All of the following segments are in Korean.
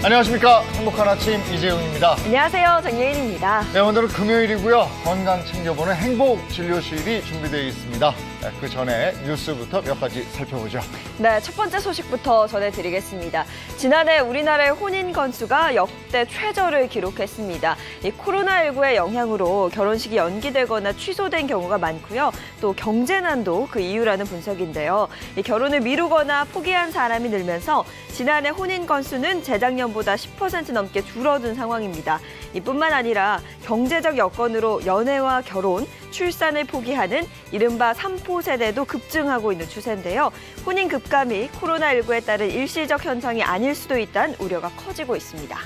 안녕하십니까. 행복한 아침 이재용입니다. 안녕하세요. 정예인입니다. 네, 오늘은 금요일이고요. 건강 챙겨보는 행복진료실이 준비되어 있습니다. 그 전에 뉴스부터 몇 가지 살펴보죠. 네, 첫 번째 소식부터 전해드리겠습니다. 지난해 우리나라의 혼인 건수가 역대 최저를 기록했습니다. 이 코로나19의 영향으로 결혼식이 연기되거나 취소된 경우가 많고요. 또 경제난도 그 이유라는 분석인데요. 이 결혼을 미루거나 포기한 사람이 늘면서 지난해 혼인 건수는 재작년보다 10% 넘게 줄어든 상황입니다. 이뿐만 아니라 경제적 여건으로 연애와 결혼, 출산을 포기하는 이른바 3포 세대도 급증하고 있는 추세인데요. 혼인 급감이 코로나19에 따른 일시적 현상이 아닐 수도 있다는 우려가 커지고 있습니다.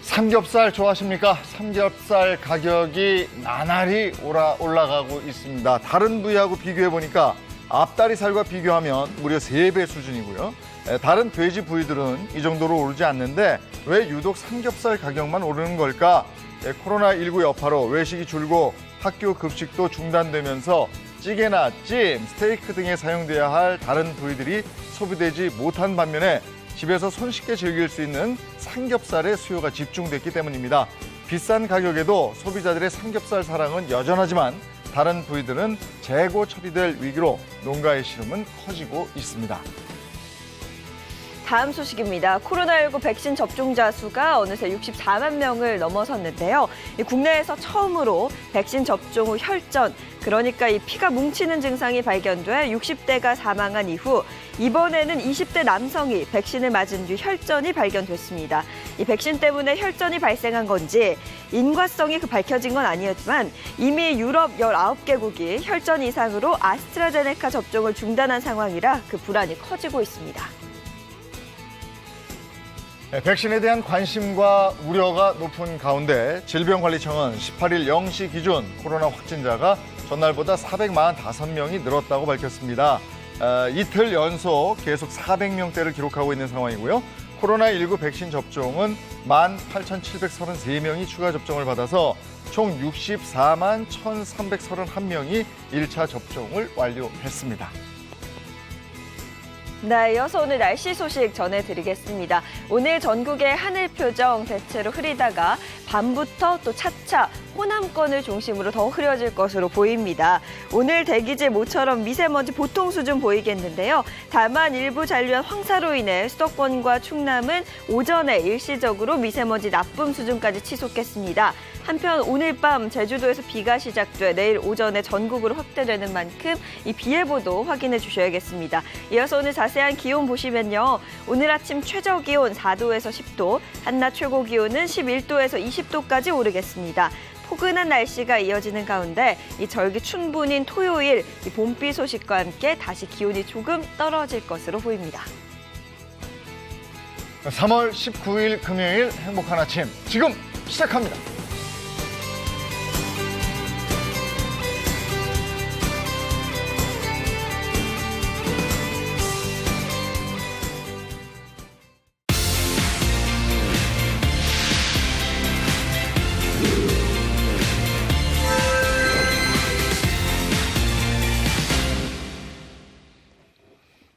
삼겹살 좋아하십니까? 삼겹살 가격이 나날이 올라가고 있습니다. 다른 부위하고 비교해보니까 앞다리살과 비교하면 무려 3배 수준이고요. 다른 돼지 부위들은 이 정도로 오르지 않는데 왜 유독 삼겹살 가격만 오르는 걸까? 코로나19 여파로 외식이 줄고 학교 급식도 중단되면서 찌개나 찜, 스테이크 등에 사용돼야 할 다른 부위들이 소비되지 못한 반면에 집에서 손쉽게 즐길 수 있는 삼겹살의 수요가 집중됐기 때문입니다. 비싼 가격에도 소비자들의 삼겹살 사랑은 여전하지만 다른 부위들은 재고 처리될 위기로 농가의 시름은 커지고 있습니다. 다음 소식입니다. 코로나19 백신 접종자 수가 어느새 64만 명을 넘어섰는데요. 국내에서 처음으로 백신 접종 후 혈전, 그러니까 이 피가 뭉치는 증상이 발견돼 60대가 사망한 이후 이번에는 20대 남성이 백신을 맞은 뒤 혈전이 발견됐습니다. 이 백신 때문에 혈전이 발생한 건지 인과성이 밝혀진 건 아니었지만 이미 유럽 19개국이 혈전 이상으로 아스트라제네카 접종을 중단한 상황이라 그 불안이 커지고 있습니다. 백신에 대한 관심과 우려가 높은 가운데 질병관리청은 18일 0시 기준 코로나 확진자가 전날보다 445명이 늘었다고 밝혔습니다. 이틀 연속 계속 400명대를 기록하고 있는 상황이고요. 코로나19 백신 접종은 18,733명이 추가 접종을 받아서 총 64만 1,331명이 1차 접종을 완료했습니다. 네, 이어서 오늘 날씨 소식 전해드리겠습니다. 오늘 전국의 하늘 표정 대체로 흐리다가 밤부터 또 차차 호남권을 중심으로 더 흐려질 것으로 보입니다. 오늘 대기질 모처럼 미세먼지 보통 수준 보이겠는데요. 다만 일부 잔류한 황사로 인해 수도권과 충남은 오전에 일시적으로 미세먼지 나쁨 수준까지 치솟겠습니다. 한편 오늘 밤 제주도에서 비가 시작돼 내일 오전에 전국으로 확대되는 만큼 이 비 예보도 확인해 주셔야겠습니다. 이어서 오늘 자세한 기온 보시면요. 오늘 아침 최저 기온 4도에서 10도, 한낮 최고 기온은 11도에서 20도까지 오르겠습니다. 포근한 날씨가 이어지는 가운데 이 절기 춘분인 토요일 이 봄비 소식과 함께 다시 기온이 조금 떨어질 것으로 보입니다. 3월 19일 금요일 행복한 아침 지금 시작합니다.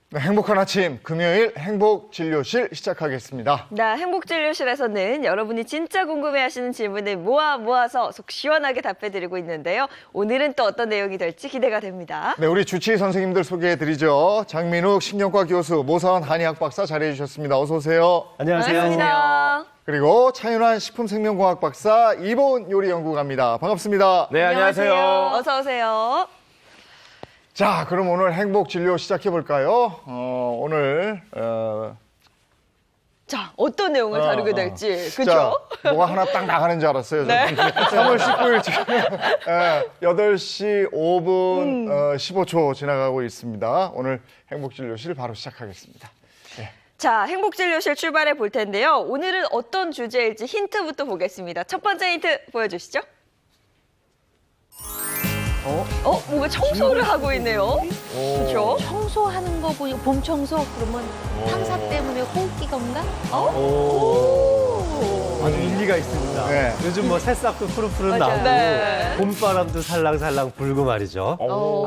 네, 행복한 아침 금요일 행복진료실 시작하겠습니다. 네, 행복진료실에서는 여러분이 진짜 궁금해하시는 질문을 모아서 속 시원하게 답해드리고 있는데요. 오늘은 또 어떤 내용이 될지 기대가 됩니다. 네, 우리 주치의 선생님들 소개해드리죠. 장민욱 신경과 교수, 모사원 한의학 박사 자리해 주셨습니다. 어서 오세요. 안녕하세요. 반갑습니다. 그리고 차윤환 식품생명공학 박사, 이보은 요리연구가입니다. 반갑습니다. 네, 안녕하세요. 어서 오세요. 자, 그럼 오늘 행복진료 시작해볼까요? 오늘 자, 어떤 내용을 다루게 될지, 그렇죠? 자, 뭐가 하나 딱 나가는 줄 알았어요. 네. 3월 19일 지금 8시 5분 15초 지나가고 있습니다. 오늘 행복진료실 바로 시작하겠습니다. 네. 자, 행복진료실 출발해 볼 텐데요. 오늘은 어떤 주제일지 힌트부터 보겠습니다. 첫 번째 힌트 보여주시죠. 뭔가 청소를 하고 있네요. 그렇죠? 청소하는 거 보니까 봄 청소 그러면 황사 때문에 호흡기가 온가? 아주 일리가 있습니다. 네. 요즘 뭐 새싹도 푸릇푸릇 맞아요. 나오고 네. 봄바람도 살랑살랑 불고 말이죠.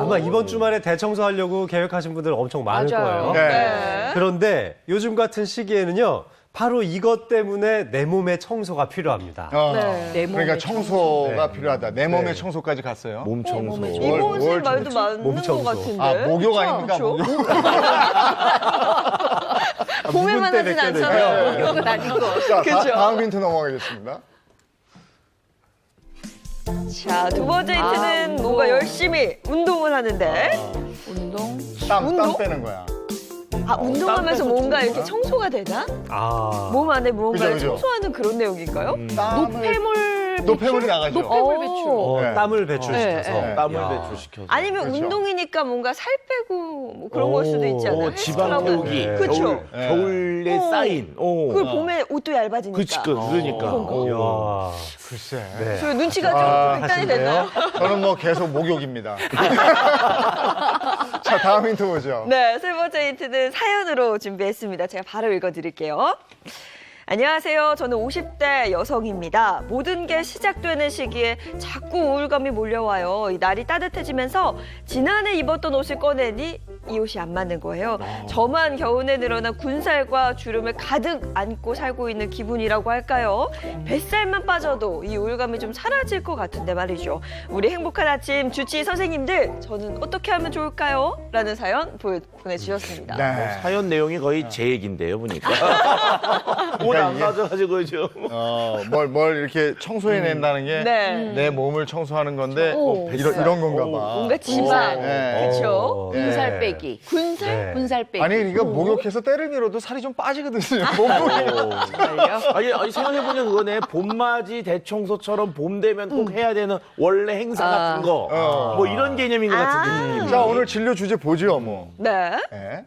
아마 이번 주말에 대청소하려고 계획하신 분들 엄청 많을 거예요. 네. 그런데 요즘 같은 시기에는요. 바로 이것 때문에 내 몸의 청소가 필요합니다. 네. 내 그러니까 몸의 청소가 네. 필요하다. 내 몸의 네. 청소까지 갔어요. 몸 청소. 이곳은 말도 맞는 몸 것 청소. 같은데. 아, 목욕 아닙니까? 그쵸? 목욕. 봄에만 하진 때문에 않잖아요. 네. 목욕은 아니고. 자, 그죠? 다음 힌트 넘어가겠습니다. 자, 두 번째 힌트는 뭔가 열심히 운동을 하는데. 운동. 땀 운동? 빼는 거야. 운동하면서 뭔가 이렇게 청소가 되나? 아, 몸 안에 뭔가를 그죠, 그죠. 청소하는 그런 내용일까요? 땀을 노폐물이 나가죠. 노폐물 오. 배출. 네. 땀을 배출시켜서. 네, 땀을 야. 배출시켜서. 아니면 그렇죠. 운동이니까 뭔가 살 빼고 뭐 그런 걸 수도 있지 않아요? 지방 헬스클럽은. 태우기. 네. 그렇죠. 겨울에 쌓인. 그걸 봄에 옷도 얇아지니까. 그러니까. 야. 글쎄. 네. 저 눈치가 좀 일단이 됐나요? 저는 뭐 계속 목욕입니다. 자, 다음 힌트 보죠. 네, 세 번째 힌트는 사연으로 준비했습니다. 제가 바로 읽어드릴게요. 안녕하세요. 저는 50대 여성입니다. 모든 게 시작되는 시기에 자꾸 우울감이 몰려와요. 이 날이 따뜻해지면서 지난해 입었던 옷을 꺼내니 이 옷이 안 맞는 거예요. 저만 겨우내 늘어난 군살과 주름을 가득 안고 살고 있는 기분이라고 할까요? 뱃살만 빠져도 이 우울감이 좀 사라질 것 같은데 말이죠. 우리 행복한 아침 주치 선생님들, 저는 어떻게 하면 좋을까요? 라는 사연 보내주셨습니다. 네. 사연 내용이 거의 제 얘기인데요, 보니까. 뭘 안 이게- 가져가지고 좀. 뭘 이렇게 청소해낸다는 게 내 네. 몸을 청소하는 건데 오, 이런 건가 봐. 뭔가 지방. 네. 그렇죠? 네. 군살 빼기. 군살? 네. 군살 빼기. 아니, 그러니까 목욕해서 때를 밀어도 살이 좀 빠지거든요. 몸무게. 아니 생각해보면 그거네. 봄맞이 대청소처럼 봄 되면 꼭 해야 되는 원래 행사 같은 거. 뭐 이런 개념인 것 같은데. 느낌이. 자, 오늘 진료 주제 보죠, 뭐. 네. 네.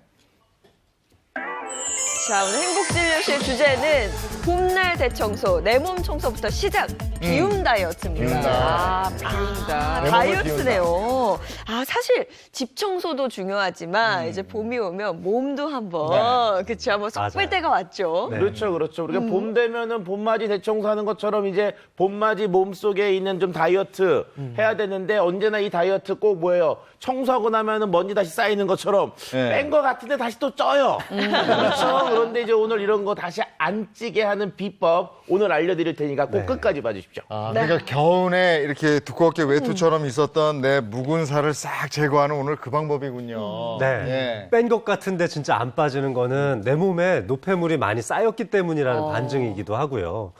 자, 오늘 행복진료실 주제는 봄날 대청소, 내 몸 청소부터 시작, 비움 다이어트입니다. 비움 다이어트. 비운다. 내 몸을 다이어트네요. 사실 집 청소도 중요하지만 이제 봄이 오면 몸도 한번 그쵸 한번 쏙 뺄 맞아요. 때가 왔죠. 네. 그렇죠. 우리가 봄 되면은 봄맞이 대청소하는 것처럼 이제 봄맞이 몸속에 있는 좀 다이어트 해야 되는데 언제나 이 다이어트 꼭 뭐예요? 청소하고 나면은 먼지 다시 쌓이는 것처럼 네. 뺀 거 같은데 다시 또 쪄요. 그렇죠. 그런데 이제 오늘 이런 거 다시 안 찌게 하는 비법 오늘 알려드릴 테니까 꼭 네. 끝까지 봐주십시오. 그러니까 겨우내 이렇게 두껍게 외투처럼 있었던 내 묵은 살을 싹 제거하는 오늘 그 방법이군요. 네. 예. 뺀 것 같은데 진짜 안 빠지는 거는 내 몸에 노폐물이 많이 쌓였기 때문이라는 반증이기도 하고요.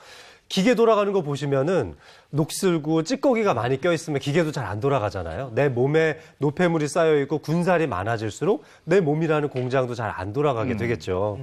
기계 돌아가는 거 보시면은 녹슬고 찌꺼기가 많이 껴있으면 기계도 잘 안 돌아가잖아요. 내 몸에 노폐물이 쌓여있고 군살이 많아질수록 내 몸이라는 공장도 잘 안 돌아가게 되겠죠.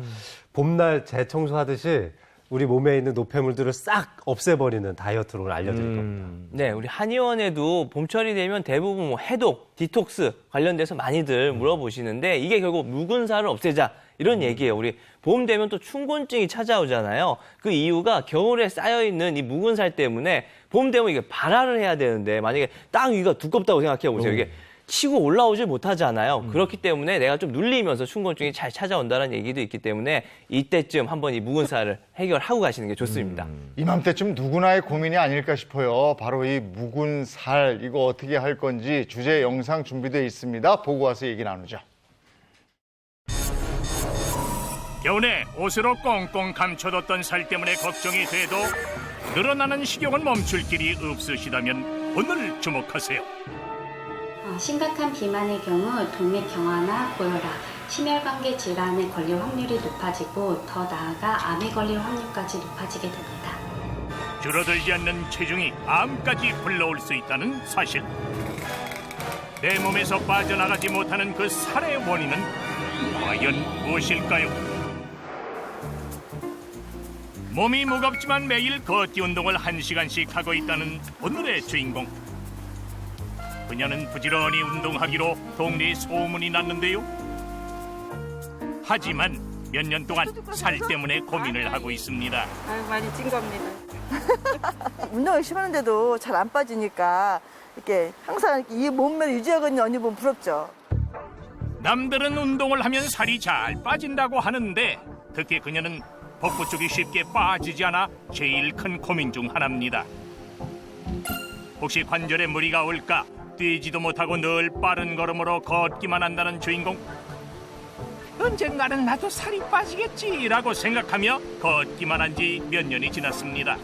봄날 대청소하듯이 우리 몸에 있는 노폐물들을 싹 없애버리는 다이어트를 알려드릴 겁니다. 네, 우리 한의원에도 봄철이 되면 대부분 뭐 해독, 디톡스 관련돼서 많이들 물어보시는데 이게 결국 묵은 살을 없애자 이런 얘기예요. 우리 봄 되면 또 춘곤증이 찾아오잖아요. 그 이유가 겨울에 쌓여있는 이 묵은 살 때문에 봄 되면 이게 발화를 해야 되는데 만약에 땅 위가 두껍다고 생각해 보세요. 이게 치고 올라오질 못하잖아요. 그렇기 때문에 내가 좀 눌리면서 춘곤증이 잘 찾아온다는 얘기도 있기 때문에 이때쯤 한번 이 묵은 살을 해결하고 가시는 게 좋습니다. 이맘때쯤 누구나의 고민이 아닐까 싶어요. 바로 이 묵은 살, 이거 어떻게 할 건지 주제 영상 준비되어 있습니다. 보고 와서 얘기 나누죠. 겨우내 옷으로 꽁꽁 감춰뒀던 살 때문에 걱정이 돼도 늘어나는 식욕을 멈출 길이 없으시다면 오늘 주목하세요. 심각한 비만의 경우 동맥 경화나 고혈압, 심혈관계 질환에 걸릴 확률이 높아지고 더 나아가 암에 걸릴 확률까지 높아지게 됩니다. 줄어들지 않는 체중이 암까지 불러올 수 있다는 사실. 내 몸에서 빠져나가지 못하는 그 살의 원인은 과연 무엇일까요? 몸이 무겁지만 매일 걷기 운동을 1시간씩 하고 있다는 오늘의 주인공. 그녀는 부지런히 운동하기로 동네에 소문이 났는데요. 하지만 몇 년 동안 살 때문에 고민을 하고 있습니다. 운동 열심히 하는데도 잘 안 빠지니까 이렇게 항상 이렇게 이 몸매를 유지하고 있는 언니 보면 부럽죠. 남들은 운동을 하면 살이 잘 빠진다고 하는데 특히 그녀는 복부 쪽이 쉽게 빠지지 않아 제일 큰 고민 중 하나입니다. 혹시 관절에 무리가 올까? 뛰지도 못하고 늘 빠른 걸음으로 걷기만 한다는 주인공. 언젠가는 나도 살이 빠지겠지라고 생각하며 걷기만 한 지 몇 년이 지났습니다.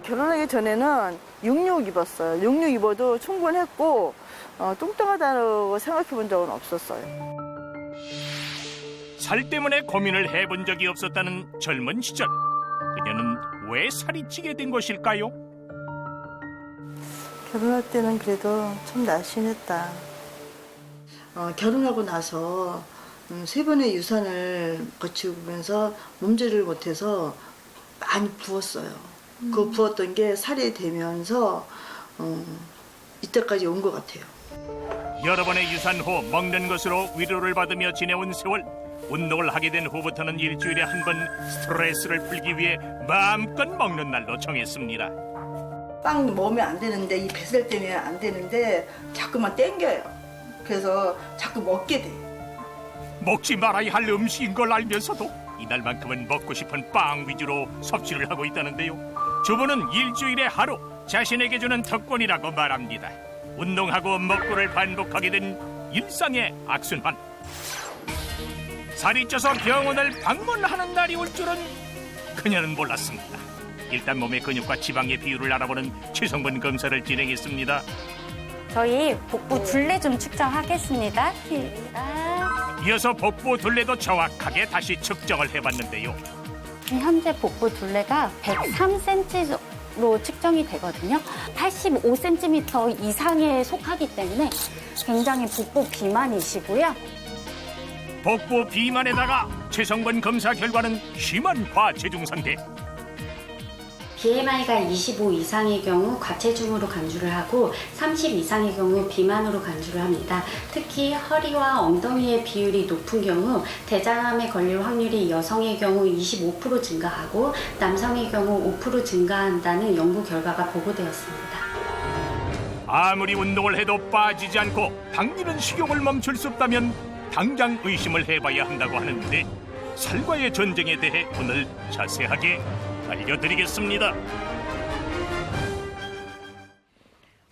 결혼하기 전에는 66 입었어요. 66 입어도 충분했고 뚱뚱하다고 생각해 본 적은 없었어요. 살 때문에 고민을 해본 적이 없었다는 젊은 시절. 그녀는 왜 살이 찌게 된 것일까요? 결혼할 때는 그래도 좀 날씬했다. 결혼하고 나서 3번의 유산을 거치면서 몸조리를 못해서 많이 부었어요. 그 부었던 게 살이 되면서 이때까지 온 것 같아요. 여러 번의 유산 후 먹는 것으로 위로를 받으며 지내온 세월. 운동을 하게 된 후부터는 일주일에 한 번 스트레스를 풀기 위해 마음껏 먹는 날로 정했습니다. 빵 먹으면 안 되는데 이 뱃살 때문에 안 되는데 자꾸만 땡겨요. 그래서 자꾸 먹게 돼. 먹지 말아야 할 음식인 걸 알면서도 이날만큼은 먹고 싶은 빵 위주로 섭취를 하고 있다는데요. 주부는 일주일에 하루 자신에게 주는 특권이라고 말합니다. 운동하고 먹고를 반복하게 된 일상의 악순환. 살이 쪄서 병원을 방문하는 날이 올 줄은 그녀는 몰랐습니다. 일단 몸의 근육과 지방의 비율을 알아보는 체성분 검사를 진행했습니다. 저희 복부 둘레 좀 측정하겠습니다. 이어서 복부 둘레도 정확하게 다시 측정을 해봤는데요. 현재 복부 둘레가 103cm로 측정이 되거든요. 85cm 이상에 속하기 때문에 굉장히 복부 비만이시고요. 복부 비만에다가 체성분 검사 결과는 심한 과체중 상태. BMI가 25 이상의 경우 과체중으로 간주를 하고 30 이상의 경우 비만으로 간주를 합니다. 특히 허리와 엉덩이의 비율이 높은 경우 대장암에 걸릴 확률이 여성의 경우 25% 증가하고 남성의 경우 5% 증가한다는 연구 결과가 보고되었습니다. 아무리 운동을 해도 빠지지 않고 당기는 식욕을 멈출 수 없다면 당장 의심을 해봐야 한다고 하는데 살과의 전쟁에 대해 오늘 자세하게 알려드리겠습니다.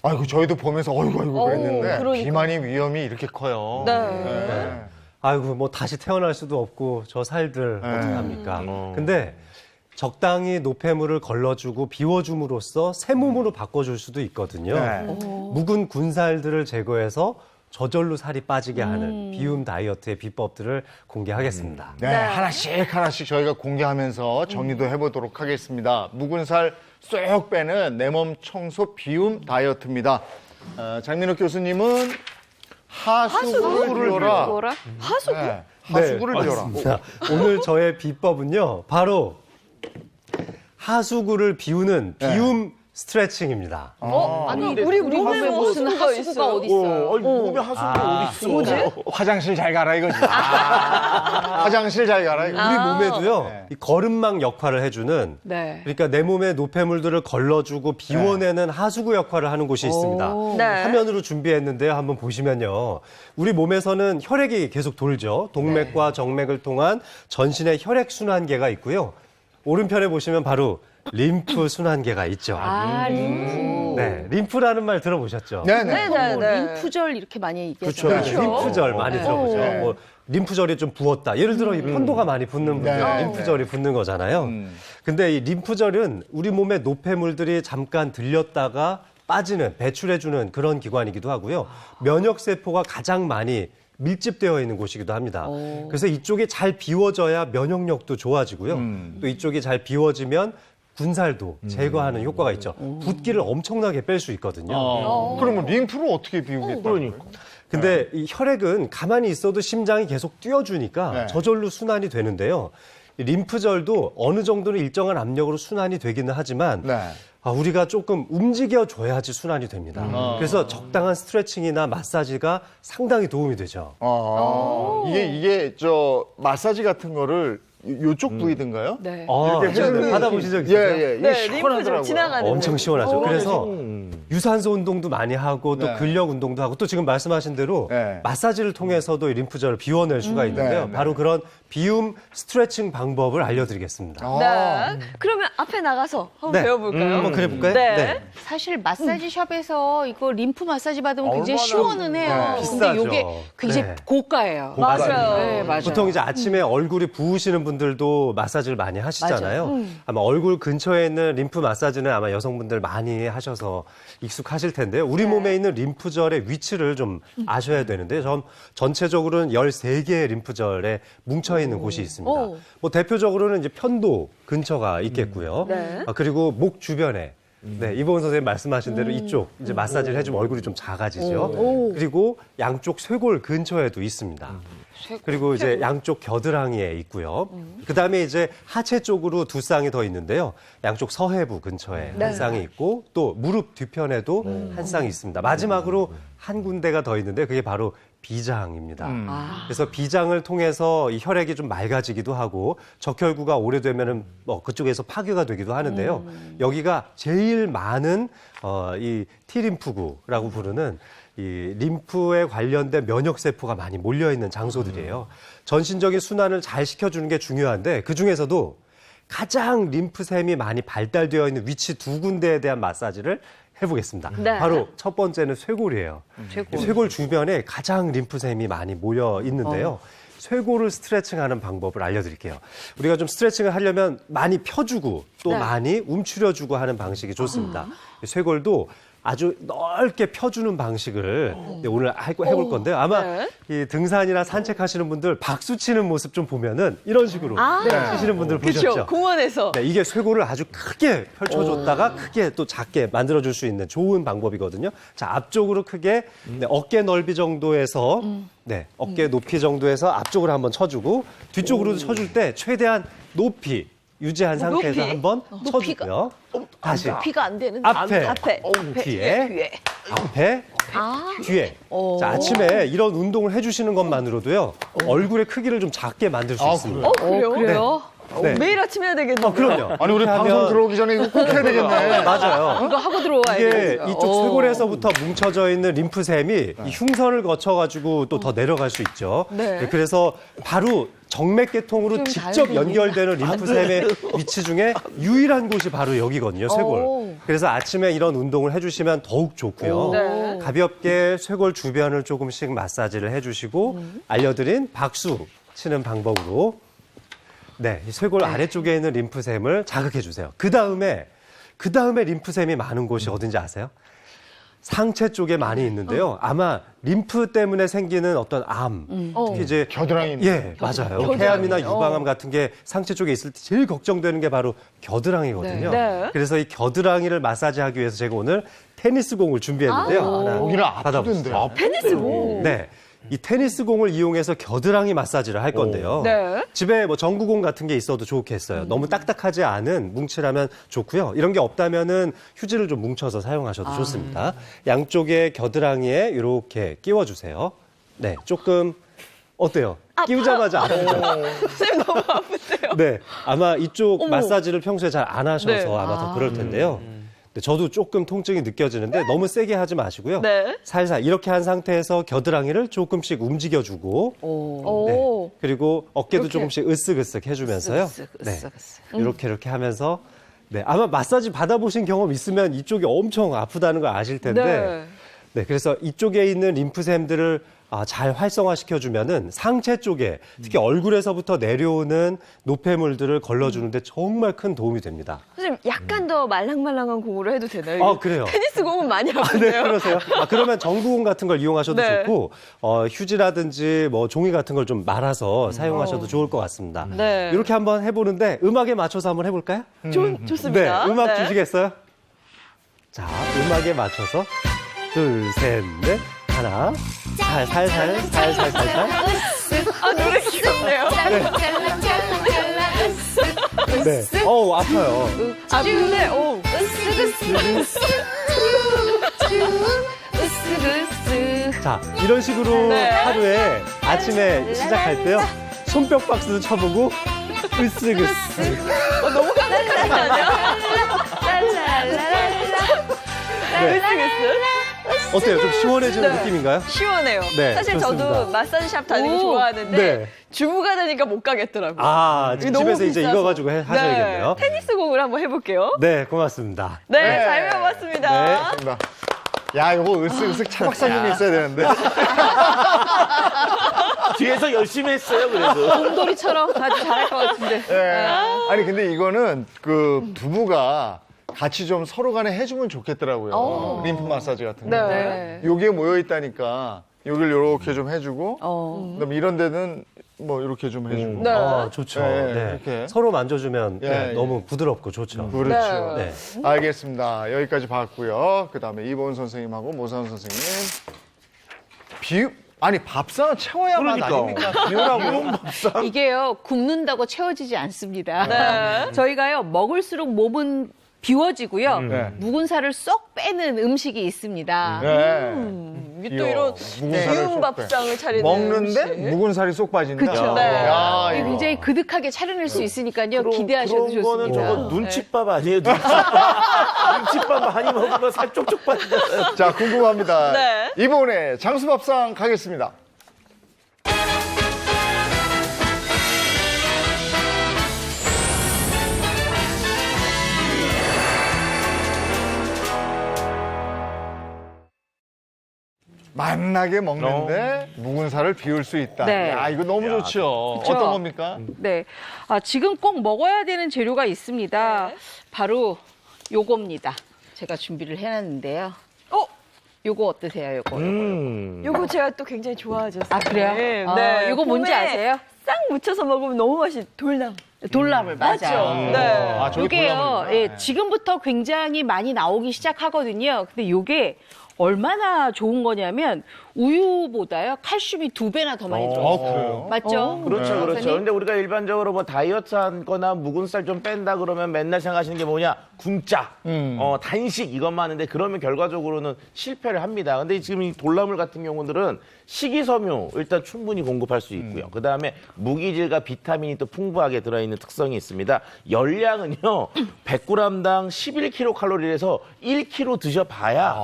아이고 저희도 보면서 어이구 그랬는데 그러니까. 비만이 위험이 이렇게 커요. 네. 아이고 뭐 다시 태어날 수도 없고 저 살들 네. 어떡합니까? 근데 적당히 노폐물을 걸러주고 비워줌으로써 새 몸으로 바꿔줄 수도 있거든요. 네. 묵은 군살들을 제거해서 저절로 살이 빠지게 하는 비움 다이어트의 비법들을 공개하겠습니다. 네, 하나씩 저희가 공개하면서 정리도 해보도록 하겠습니다. 묵은 살 쏙 빼는 내 몸 청소 비움 다이어트입니다. 장민욱 교수님은 하수구를 비워라. 뭐라? 하수구? 네, 하수구를 비워라. 자, 오늘 저의 비법은요, 바로 하수구를 비우는 비움 스트레칭입니다. 아니 우리 몸에 무슨 하수구가 어디 있어요? 몸에 하수구가 어디 있어? 뭐지? 화장실 잘 가라 이거지. 화장실 잘 가라 이거. 우리 몸에도요, 네. 이 거름막 역할을 해주는, 네. 그러니까 내 몸의 노폐물들을 걸러주고 비워내는 하수구 역할을 하는 곳이 있습니다. 네. 화면으로 준비했는데요. 한번 보시면요. 우리 몸에서는 혈액이 계속 돌죠. 동맥과 정맥을 통한 전신의 혈액 순환계가 있고요. 오른편에 보시면 바로 림프 순환계가 있죠. 림프. 네, 림프라는 말 들어보셨죠? 네네. 림프절 이렇게 많이 얘기하죠. 그렇죠. 림프절 많이 들어보죠. 네. 뭐 림프절이 좀 부었다. 예를 들어 이 편도가 많이 붓는 분들 네. 림프절이 붓는 거잖아요. 근데 이 림프절은 우리 몸의 노폐물들이 잠깐 들렸다가 빠지는, 배출해주는 그런 기관이기도 하고요. 면역세포가 가장 많이 밀집되어 있는 곳이기도 합니다. 그래서 이쪽이 잘 비워져야 면역력도 좋아지고요. 또 이쪽이 잘 비워지면 군살도 제거하는 효과가 있죠. 붓기를 엄청나게 뺄 수 있거든요. 그러면 림프를 어떻게 비우겠다는 거예요? 근데 이 혈액은 가만히 있어도 심장이 계속 뛰어주니까 네. 저절로 순환이 되는데요. 이 림프절도 어느 정도는 일정한 압력으로 순환이 되기는 하지만 네. 우리가 조금 움직여줘야지 순환이 됩니다. 그래서 적당한 스트레칭이나 마사지가 상당히 도움이 되죠. 이게 저 마사지 같은 거를 요쪽 부위든가요? 네. 이렇게 해주면 받아보신 적 있으세요? 예, 네, 림프 좀 시원하더라고요. 지나가는. 엄청 시원하죠. 그래서 음. 유산소 운동도 많이 하고 또 네. 근력 운동도 하고 또 지금 말씀하신 대로 네. 마사지를 통해서도 이 림프절을 비워낼 수가 있는데요. 네, 네. 바로 그런 비움 스트레칭 방법을 알려드리겠습니다. 네. 그러면 앞에 나가서 한번 네. 배워볼까요? 한번 그래볼까요? 네. 사실 마사지 샵에서 이거 림프 마사지 받으면 굉장히 얼마나- 시원은 해요. 네. 근데 비싸죠. 이게 굉장히 네. 고가예요. 맞아요. 네, 맞아요. 보통 이제 아침에 얼굴이 부으시는 분들도 마사지를 많이 하시잖아요. 아마 얼굴 근처에 있는 림프 마사지는 아마 여성분들 많이 하셔서 익숙하실 텐데요. 우리 몸에 있는 림프절의 위치를 좀 아셔야 되는데요. 전체적으로는 13개의 림프절에 뭉쳐있는 곳이 있습니다. 오. 뭐 대표적으로는 이제 편도 근처가 있겠고요. 네. 그리고 목 주변에 네, 이보은 선생님 말씀하신 대로 이쪽 이제 마사지를 해주면 얼굴이 좀 작아지죠. 그리고 양쪽 쇄골 근처에도 있습니다. 그리고 이제 양쪽 겨드랑이에 있고요. 그다음에 이제 하체 쪽으로 두 쌍이 더 있는데요. 양쪽 서해부 근처에 네. 한 쌍이 있고 또 무릎 뒤편에도 한 쌍이 있습니다. 마지막으로 한 군데가 더 있는데 그게 바로 비장입니다. 그래서 비장을 통해서 이 혈액이 좀 맑아지기도 하고 적혈구가 오래되면은 그쪽에서 파괴가 되기도 하는데요. 여기가 제일 많은 이 T림프구라고 부르는 이 림프에 관련된 면역 세포가 많이 몰려 있는 장소들이에요. 전신적인 순환을 잘 시켜주는 게 중요한데 그 중에서도 가장 림프샘이 많이 발달되어 있는 위치 두 군데에 대한 마사지를 해보겠습니다. 네. 바로 첫 번째는 쇄골이에요. 쇄골 주변에 가장 림프샘이 많이 모여 있는데요. 쇄골을 스트레칭하는 방법을 알려드릴게요. 우리가 좀 스트레칭을 하려면 많이 펴주고 또 네. 많이 움츠려주고 하는 방식이 좋습니다. 쇄골도 아주 넓게 펴주는 방식을 오늘 해볼 건데요. 아마 네. 이 등산이나 산책하시는 분들 박수 치는 모습 좀 보면은 이런 식으로 치시는 분들 보셨죠? 그렇죠. 공원에서. 네, 이게 쇄골을 아주 크게 펼쳐줬다가 크게 또 작게 만들어줄 수 있는 좋은 방법이거든요. 자, 앞쪽으로 크게 네, 어깨 넓이 정도에서 네, 어깨 높이 정도에서 앞쪽으로 한번 쳐주고 뒤쪽으로도 쳐줄 때 최대한 높이 유지한 상태에서 높이? 한번 쳐주고요. 다시 피가 안 되는 앞에, 앞에. 뒤에, 앞에, 뒤에. 자, 아침에 이런 운동을 해주시는 것만으로도요, 얼굴의 크기를 좀 작게 만들 수 있습니다. 그래요? 네. 매일 아침 해야 되겠네요. 그럼요. 아니, 우리 이렇게 방송 하면- 들어오기 전에 이거 꼭 해야 되겠네. 맞아요. 이거 하고 들어와야 이게 되겠어요. 이쪽 쇄골에서부터 뭉쳐져 있는 림프샘이 이 흉선을 거쳐가지고 또 더 내려갈 수 있죠. 네. 그래서 바로 정맥계통으로 좀 직접 잘 연결되는 림프샘의 위치 중에 유일한 곳이 바로 여기거든요, 쇄골. 그래서 아침에 이런 운동을 해주시면 더욱 좋고요. 네. 가볍게 쇄골 주변을 조금씩 마사지를 해주시고 알려드린 박수 치는 방법으로 네, 이 쇄골 아래쪽에 있는 림프샘을 자극해 주세요. 그 다음에 림프샘이 많은 곳이 어딘지 아세요? 상체 쪽에 많이 있는데요. 아마 림프 때문에 생기는 어떤 암, 특히 이제 겨드랑이. 예, 맞아요. 폐암이나 유방암 같은 게 상체 쪽에 있을 때 제일 걱정되는 게 바로 겨드랑이거든요. 네. 그래서 이 겨드랑이를 마사지하기 위해서 제가 오늘 테니스 공을 준비했는데요. 하나 여기는 받아보시죠. 아프던데. 테니스 공. 네. 이 테니스 공을 이용해서 겨드랑이 마사지를 할 건데요. 네. 집에 뭐 전구공 같은 게 있어도 좋겠어요. 너무 딱딱하지 않은 뭉치라면 좋고요. 이런 게 없다면은 휴지를 좀 뭉쳐서 사용하셔도 좋습니다. 양쪽에 겨드랑이에 이렇게 끼워주세요. 네, 조금 어때요? 끼우자마자 아프죠? 선생님 너무 아프세요. 네, 아마 이쪽 어머. 마사지를 평소에 잘 안 하셔서 네. 아마 더 그럴 텐데요. 네, 저도 조금 통증이 느껴지는데 너무 세게 하지 마시고요. 네. 살살 이렇게 한 상태에서 겨드랑이를 조금씩 움직여주고 오. 그리고 어깨도 이렇게. 조금씩 으쓱으쓱 해주면서요. 네, 음. 이렇게 하면서 네, 아마 마사지 받아보신 경험 있으면 이쪽이 엄청 아프다는 걸 아실 텐데 네, 그래서 이쪽에 있는 림프샘들을 잘 활성화시켜주면은 상체 쪽에 특히 얼굴에서부터 내려오는 노폐물들을 걸러주는데 정말 큰 도움이 됩니다. 선생님 약간 더 말랑말랑한 공으로 해도 되나요? 그래요. 테니스 공은 많이 네, 아픈데요. 그러세요? 그러면 전구공 같은 걸 이용하셔도 네. 좋고, 휴지라든지 뭐 종이 같은 걸 좀 말아서 사용하셔도 좋을 것 같습니다. 네. 이렇게 한번 해보는데 음악에 맞춰서 한번 해볼까요? 좋습니다. 네, 음악 네. 주시겠어요? 자, 음악에 맞춰서 둘, 셋, 넷, 하나, 살살. 노래 귀엽네요. 네, 어우 아파요. 아픈데, 오. 자, 이런 식으로 네. 하루에 아침에 시작할 때요. 손뼉 박수도 쳐보고 으쓱으쓱. 너무 깜찍하지 않아요? 네. 어때요? 좀 시원해지는 네. 느낌인가요? 시원해요. 네, 사실 좋습니다. 저도 마사지샵 다니고 오. 좋아하는데 네. 주부가 되니까 못 가겠더라고요. 아, 이게 너무 집에서 이제 비싸서. 이거 가지고 하셔야겠네요. 네. 테니스 공을 한번 해볼게요. 네, 고맙습니다. 네, 네. 잘 배워봤습니다. 네. 맞습니다. 야, 이거 으쓱으쓱 차 박사님이 있어야 되는데. 뒤에서 열심히 했어요, 그래도. 곰돌이처럼 아주 잘할 것 같은데. 예. 아니, 근데 이거는 그 두부가 같이 좀 서로 간에 해주면 좋겠더라고요. 림프 마사지 같은 거. 네. 요게 모여 있다니까 요걸 요렇게 좀 해주고, 그다음에 이런 데는 뭐 이렇게 좀 해주고. 네. 좋죠. 네, 네. 이렇게. 서로 만져주면 예, 네, 예. 너무 부드럽고 좋죠. 그렇죠. 네. 알겠습니다. 여기까지 봤고요. 그다음에 이보은 선생님하고 모사원 선생님. 아니 밥상은 채워야 맛 그러니까. 아닙니까? 비우라고. 이게요, 굽는다고 채워지지 않습니다. 네. 저희가요, 먹을수록 몸은 비워지고요. 네. 묵은 살을 쏙 빼는 음식이 있습니다. 네. 이게 또 이런 묵은 살을 비운 쏙 빼. 밥상을 차리는 먹는데 음식. 묵은 살이 쏙 빠진다. 그쵸. 네. 야, 이게 이거. 굉장히 그득하게 차려낼 수 있으니까요. 그런- 기대하셔도 그런 거는 좋습니다. 저거 눈칫밥 아니에요, 눈칫밥. 눈칫밥 많이 먹으면 살 쪽쪽 빠지잖아요. 자, 궁금합니다. 네. 이번에 장수밥상 가겠습니다. 맛나게 먹는데 묵은 살을 비울 수 있다. 네. 야, 이거 너무 좋죠. 그쵸. 어떤 겁니까? 네. 지금 꼭 먹어야 되는 재료가 있습니다. 네. 바로 요겁니다. 제가 준비를 해놨는데요. 요거 어떠세요, 요거? 요거 제가 또 굉장히 좋아하셨어요. 아, 그래요? 네. 요거 뭔지 봄에 아세요? 싹 묻혀서 먹으면 너무 맛이 돌남. 돌나물, 맞아요. 네. 아, 저게 요게요, 돌나물이구나. 예, 지금부터 굉장히 많이 나오기 시작하거든요. 근데 요게 얼마나 좋은 거냐면 우유보다요 칼슘이 2배나 더 많이 들어있어요. 그래요? 맞죠? 그렇죠, 그렇죠. 선생님? 근데 우리가 일반적으로 뭐 다이어트 하거나 묵은 살 좀 뺀다 그러면 맨날 생각하시는 게 뭐냐? 굶자, 단식 이것만 하는데 그러면 결과적으로는 실패를 합니다. 근데 지금 이 돌나물 같은 경우들은 식이섬유 일단 충분히 공급할 수 있고요. 그 다음에 무기질과 비타민이 또 풍부하게 들어있는 특성이 있습니다. 열량은요, 100g당 11kcal에서 1kg 드셔봐야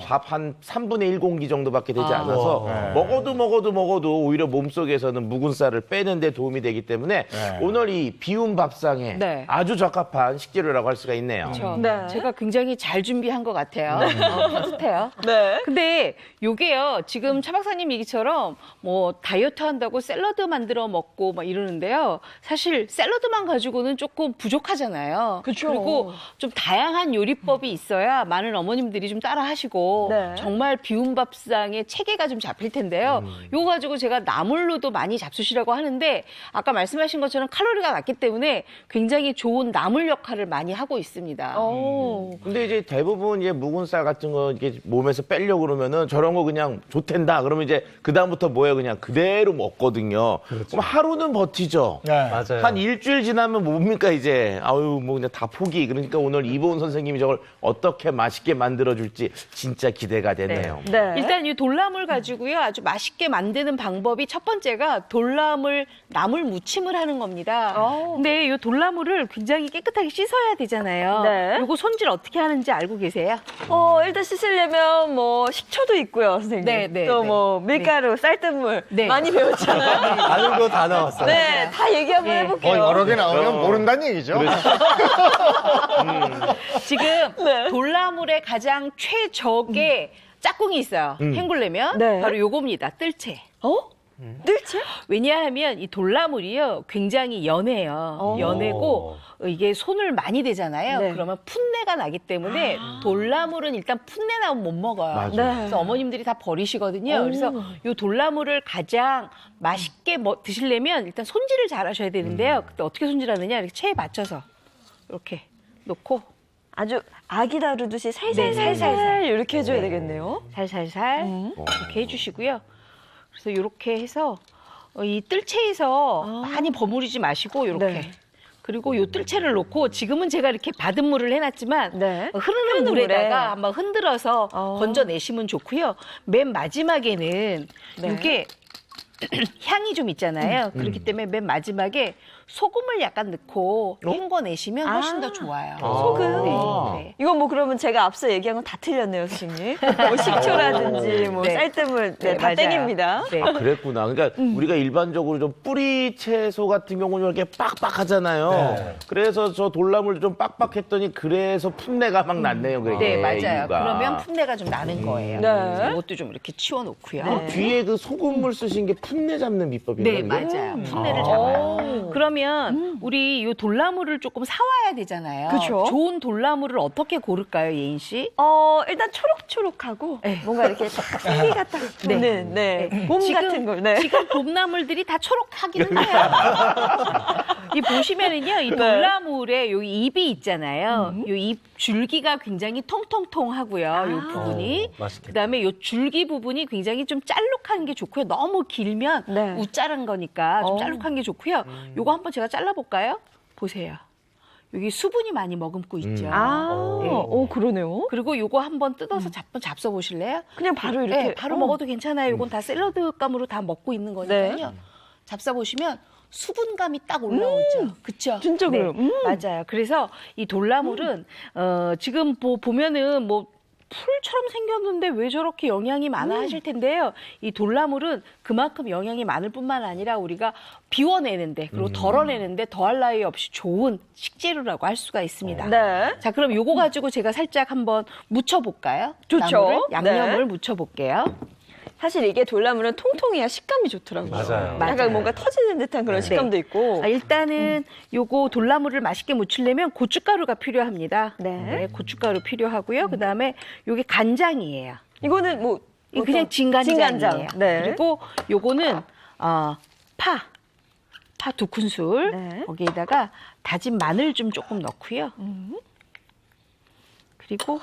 밥 한 3분의 1 공기 정도밖에 되지 않아서 먹어도 오히려 몸속에서는 묵은 쌀을 빼는 데 도움이 되기 때문에 오늘 이 비운 밥상에 네. 아주 적합한 식재료라고 할 수가 있네요. 그렇죠. 네. 제가 굉장히 잘 준비한 것 같아요. 뿌듯해요. 네. 근데 요게요, 지금 차 박사님 얘기처럼 뭐 다이어트 한다고 샐러드 만들어 먹고 막 이러는데요. 사실 샐러드만 가지고는 조금 부족하잖아요. 그쵸. 그리고 좀 다양한 요리법이 있어야 많은 어머님들이 좀 따라 하시고 네. 정말 비운 밥상의 체계가 좀 잡힐 텐데요. 요거 가지고 제가 나물로도 많이 잡수시라고 하는데 아까 말씀하신 것처럼 칼로리가 낮기 때문에 굉장히 좋은 나물 역할을 많이 하고 있습니다. 근데 이제 대부분 이제 묵은 쌀 같은 거 이렇게 몸에서 빼려고 그러면은 저런 거 그냥 좋댄다. 그러면 이제 그다음부터 뭐예요? 그냥 그대로 먹거든요. 그럼 하루는 버티죠. 네. 맞아요. 한 일주일 지나면 뭡니까 이제 아유 뭐 그냥 다 포기. 그러니까 오늘 이보은 선생님이 저걸 어떻게 맛있게 만들어줄지 진짜 기대가 되네요. 네. 일단 이 돌나물 가지고요 아주 맛있게 만드는 방법이 첫 번째가 돌나물 나물 무침을 하는 겁니다. 근데 이 돌나물을 굉장히 깨끗하게 씻어야 되잖아요. 네. 이거 손질 어떻게 하는지 알고 계세요? 일단 씻으려면 뭐 식초도 있고요, 선생님. 네, 네, 또 네. 뭐 밀가루, 쌀뜨물 네. 많이 배웠잖아요. 아는 거 다 나왔어요. 네, 다 얘기 한번 예. 해볼게요. 여러 개 나오면 모른다는 얘기죠. 지금 네. 돌나물의 가장 최적의 짝꿍이 있어요. 헹굴려면 네. 바로 요겁니다. 뜰채. 뜰채? 왜냐하면 이 돌나물이요 굉장히 연해요. 연해고 이게 손을 많이 대잖아요. 네. 그러면 풋내가 나기 때문에 돌나물은 일단 풋내 나면 못 먹어요. 맞아요. 네. 그래서 어머님들이 다 버리시거든요. 그래서 이 돌나물을 가장 맛있게 드시려면 일단 손질을 잘 하셔야 되는데요. 그때 어떻게 손질하느냐 이렇게 체에 받쳐서 이렇게 놓고 아주 아기 다루듯이 살살 이렇게 해줘야 되겠네요. 살살살 이렇게 해주시고요. 그래서 이렇게 해서 이 뜰채에서 많이 버무리지 마시고 이렇게. 네. 그리고 이 뜰채를 놓고 지금은 제가 이렇게 바닷물을 해놨지만 네. 흐르는 물에. 물에다가 한번 흔들어서 건져내시면 좋고요. 맨 마지막에는 네. 이게 향이 좀 있잖아요. 그렇기 때문에 맨 마지막에 소금을 약간 넣고 헹궈내시면 훨씬 더 좋아요. 소금? 네. 이건 뭐 그러면 제가 앞서 얘기한 건 다 틀렸네요, 선생님. 뭐 식초라든지 뭐 네. 쌀뜨물 네, 다 맞아요. 땡깁니다. 네. 아, 그랬구나. 그러니까 우리가 일반적으로 좀 뿌리 채소 같은 경우는 이렇게 빡빡하잖아요. 네. 그래서 저 돌나물 좀 빡빡했더니 그래서 풋내가 막 났네요. 그게. 네, 맞아요. 이유가. 그러면 풋내가 좀 나는 거예요. 네. 이것도 좀 이렇게 치워놓고요. 네. 뒤에 그 소금물 쓰신 게 풋내 잡는 비법이에요. 네, 맞아요. 풋내를 잡아요. 그러면 우리 이 돌나물을 조금 사와야 되잖아요. 그쵸. 좋은 돌나물을 어떻게 고를까요, 예인 씨? 일단 초록초록하고 뭔가 이렇게 생기가 딱 네. 도는 봄 같은 걸. 네. 지금 봄나물들이 다 초록하기는 해요. 이 보시면은요, 이 돌나물에 여기 잎이 있잖아요. 이 잎 줄기가 굉장히 통통통하고요. 이 부분이. 맛있겠다. 그다음에 이 줄기 부분이 굉장히 좀 짤룩한 게 좋고요. 너무 길면 네. 우짜란 거니까 좀 짤룩한 게 좋고요. 요거 한번 제가 잘라볼까요? 보세요. 여기 수분이 많이 머금고 있죠. 그러네요. 그리고 요거 한번 뜯어서 한번 잡숴 보실래요? 그냥 바로 이렇게. 네, 바로 먹어도 괜찮아요. 요건 다 샐러드감으로 다 먹고 있는 거니까요. 잡숴 보시면 수분감이 딱 올라오죠. 그렇죠? 진짜 그래요. 맞아요. 그래서 이 돌나물은 지금 보면은 뭐 풀처럼 생겼는데 왜 저렇게 영양이 많아 하실 텐데요. 이 돌나물은 그만큼 영양이 많을 뿐만 아니라 우리가 비워내는데 그리고 덜어내는데 더할 나위 없이 좋은 식재료라고 할 수가 있습니다. 네. 자, 그럼 요거 가지고 제가 살짝 한번 묻혀볼까요? 좋죠. 나물을? 양념을 네. 묻혀볼게요. 사실 이게 돌나물은 통통해야 식감이 좋더라고요. 맞아요. 약간 뭔가 터지는 듯한 그런 식감도 있고. 일단은 요거 돌나물을 맛있게 무치려면 고춧가루가 필요합니다. 네. 고춧가루 필요하고요. 그다음에 요게 간장이에요. 이거는 뭐 이거 그냥 진간장이에요. 진간장. 네. 그리고 요거는 파 2큰술. 네. 거기에다가 다진 마늘 좀 조금 넣고요. 그리고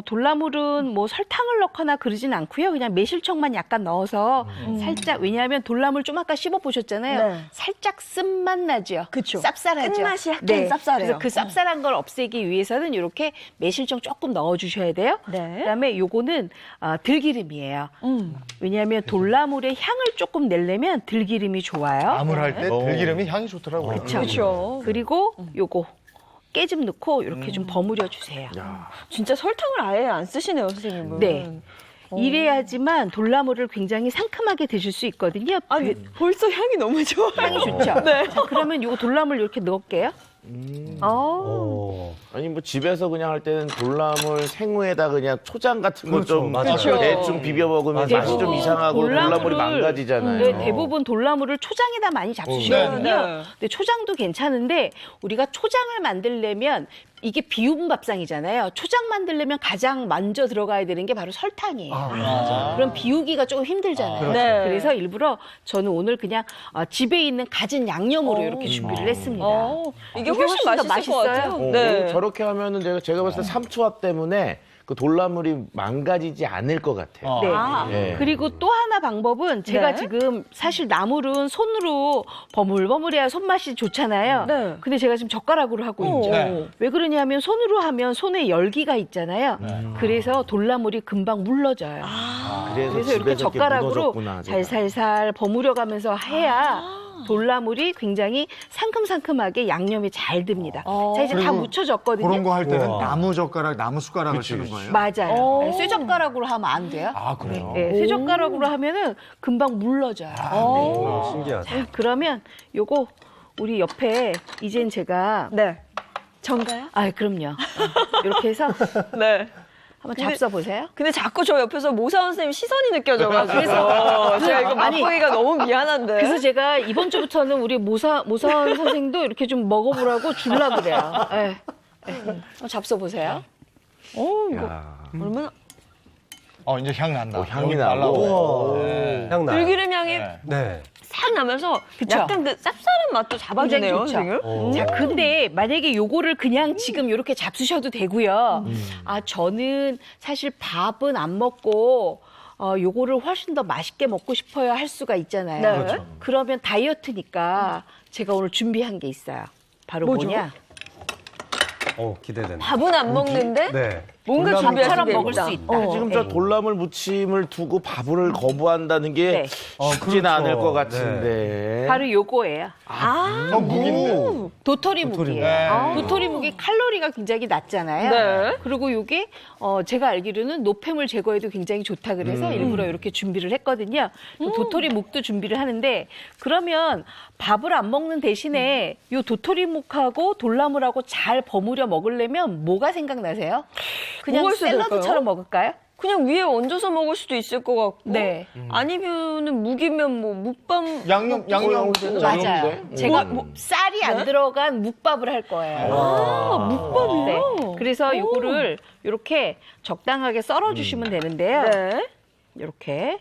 돌나물은 뭐 설탕을 넣거나 그러진 않고요. 그냥 매실청만 약간 넣어서 살짝, 왜냐하면 돌나물 좀 아까 씹어 보셨잖아요. 네. 살짝 쓴맛 나죠. 그쵸. 쌉쌀하죠. 끝맛이 약간 쌉쌀해요. 그래서 그 쌉쌀한 걸 없애기 위해서는 이렇게 매실청 조금 넣어주셔야 돼요. 네. 그다음에 요거는 들기름이에요. 왜냐하면 돌나물의 향을 조금 내려면 들기름이 좋아요. 나물할 때 들기름이 향이 좋더라고요. 그렇죠. 그리고 요거 깨 좀 넣고 이렇게 좀 버무려 주세요. 진짜 설탕을 아예 안 쓰시네요, 선생님은. 네. 이래야지만 돌나물을 굉장히 상큼하게 드실 수 있거든요. 아니, 벌써 향이 너무 좋아요. 향이 좋죠? 네. 자, 그러면 요거 돌나물 이렇게 넣을게요. 오. 아니 뭐 집에서 그냥 할 때는 돌나물 생후에다 그냥 초장 같은 거 좀 맞아요. 그렇죠. 대충 비벼 먹으면 맞아요. 맛이 좀 이상하고 돌나물이 망가지잖아요. 네, 대부분 돌나물을 초장에다 많이 잡수시거든요. 네, 네. 근데 초장도 괜찮은데 우리가 초장을 만들려면 이게 비움 밥상이잖아요. 초장 만들려면 가장 먼저 들어가야 되는 게 바로 설탕이에요. 그럼 비우기가 조금 힘들잖아요. 네. 그래서 일부러 저는 오늘 그냥 집에 있는 갖은 양념으로 이렇게 준비를 했습니다. 이게 훨씬 더 맛있을 것 같아요. 맛있어요. 저렇게 하면은 제가 봤을 때 삼투압 때문에 그 돌나물이 망가지지 않을 것 같아요. 네. 예. 그리고 또 하나 방법은 제가 네. 지금 사실 나물은 손으로 버물버물해야 손맛이 좋잖아요. 네. 근데 제가 지금 젓가락으로 하고 있죠. 네. 왜 그러냐면 손으로 하면 손에 열기가 있잖아요. 그래서 돌나물이 금방 물러져요. 그래서 그래서 이렇게 집에서 젓가락으로 무너졌구나, 제가. 살살살 버무려가면서 해야 돌나물이 굉장히 상큼상큼하게 양념이 잘 듭니다. 자, 이제 다 그리고 묻혀졌거든요. 그런 거 할 때는 우와. 나무 젓가락, 나무 숟가락을 쓰는 거예요. 맞아요. 네, 쇠젓가락으로 하면 안 돼요. 아, 그래요? 네, 쇠젓가락으로 하면은 금방 물러져요. 신기하다. 그러면 요거 우리 옆에 이젠 제가 네. 전가요? 그럼요. 이렇게 해서 네. 한번 근데- 잡숴 보세요. 근데 자꾸 저 옆에서 모사원 선생님 시선이 느껴져가지고 제가 이거 아니, 맛보기가 너무 미안한데. 그래서 제가 이번 주부터는 우리 모사원 선생도 이렇게 좀 먹어보라고 줄라 그래요. 네. 한번 잡숴 보세요. 얼마나 이제 향 난다. 향이 여기 나고. 날라오고. 네. 향 나요. 들기름 향이 네. 싹 나면서 그쵸? 약간 그 쌉쌀한 맛도 잡아주네요, 굉장히 좋죠. 선생님. 자, 근데 만약에 요거를 그냥 지금 이렇게 잡수셔도 되고요. 저는 사실 밥은 안 먹고 요거를 훨씬 더 맛있게 먹고 싶어요 할 수가 있잖아요. 네. 그렇죠. 그러면 다이어트니까 제가 오늘 준비한 게 있어요. 바로 뭐죠? 뭐냐? 기대된다. 밥은 안 먹는데 네. 뭔가 밥처럼 준비하시겠다. 먹을 수 있다. 지금 저 돌나물 무침을 두고 밥을 거부한다는 게 네. 쉽지는 그렇죠. 않을 것 같은데. 바로 요거예요. 무기인데. 도토리묵이에요. 네. 도토리묵이 칼로리가 굉장히 낮잖아요. 네. 그리고 요게 제가 알기로는 노폐물 제거에도 굉장히 좋다 그래서 일부러 이렇게 준비를 했거든요. 도토리묵도 준비를 하는데 그러면 밥을 안 먹는 대신에 요 도토리묵하고 돌나물하고 잘 버무려 먹으려면 뭐가 생각나세요? 그냥 뭐가 있어야 샐러드처럼 될까요? 먹을까요? 그냥 위에 얹어서 먹을 수도 있을 것 같고. 네. 아니면은 묵이면 뭐 묵밥. 양념 맞아요. 제가 쌀이 안 네? 들어간 묵밥을 할 거예요. 묵밥이요? 네. 그래서 요거를 이렇게 적당하게 썰어주시면 되는데요. 네. 이렇게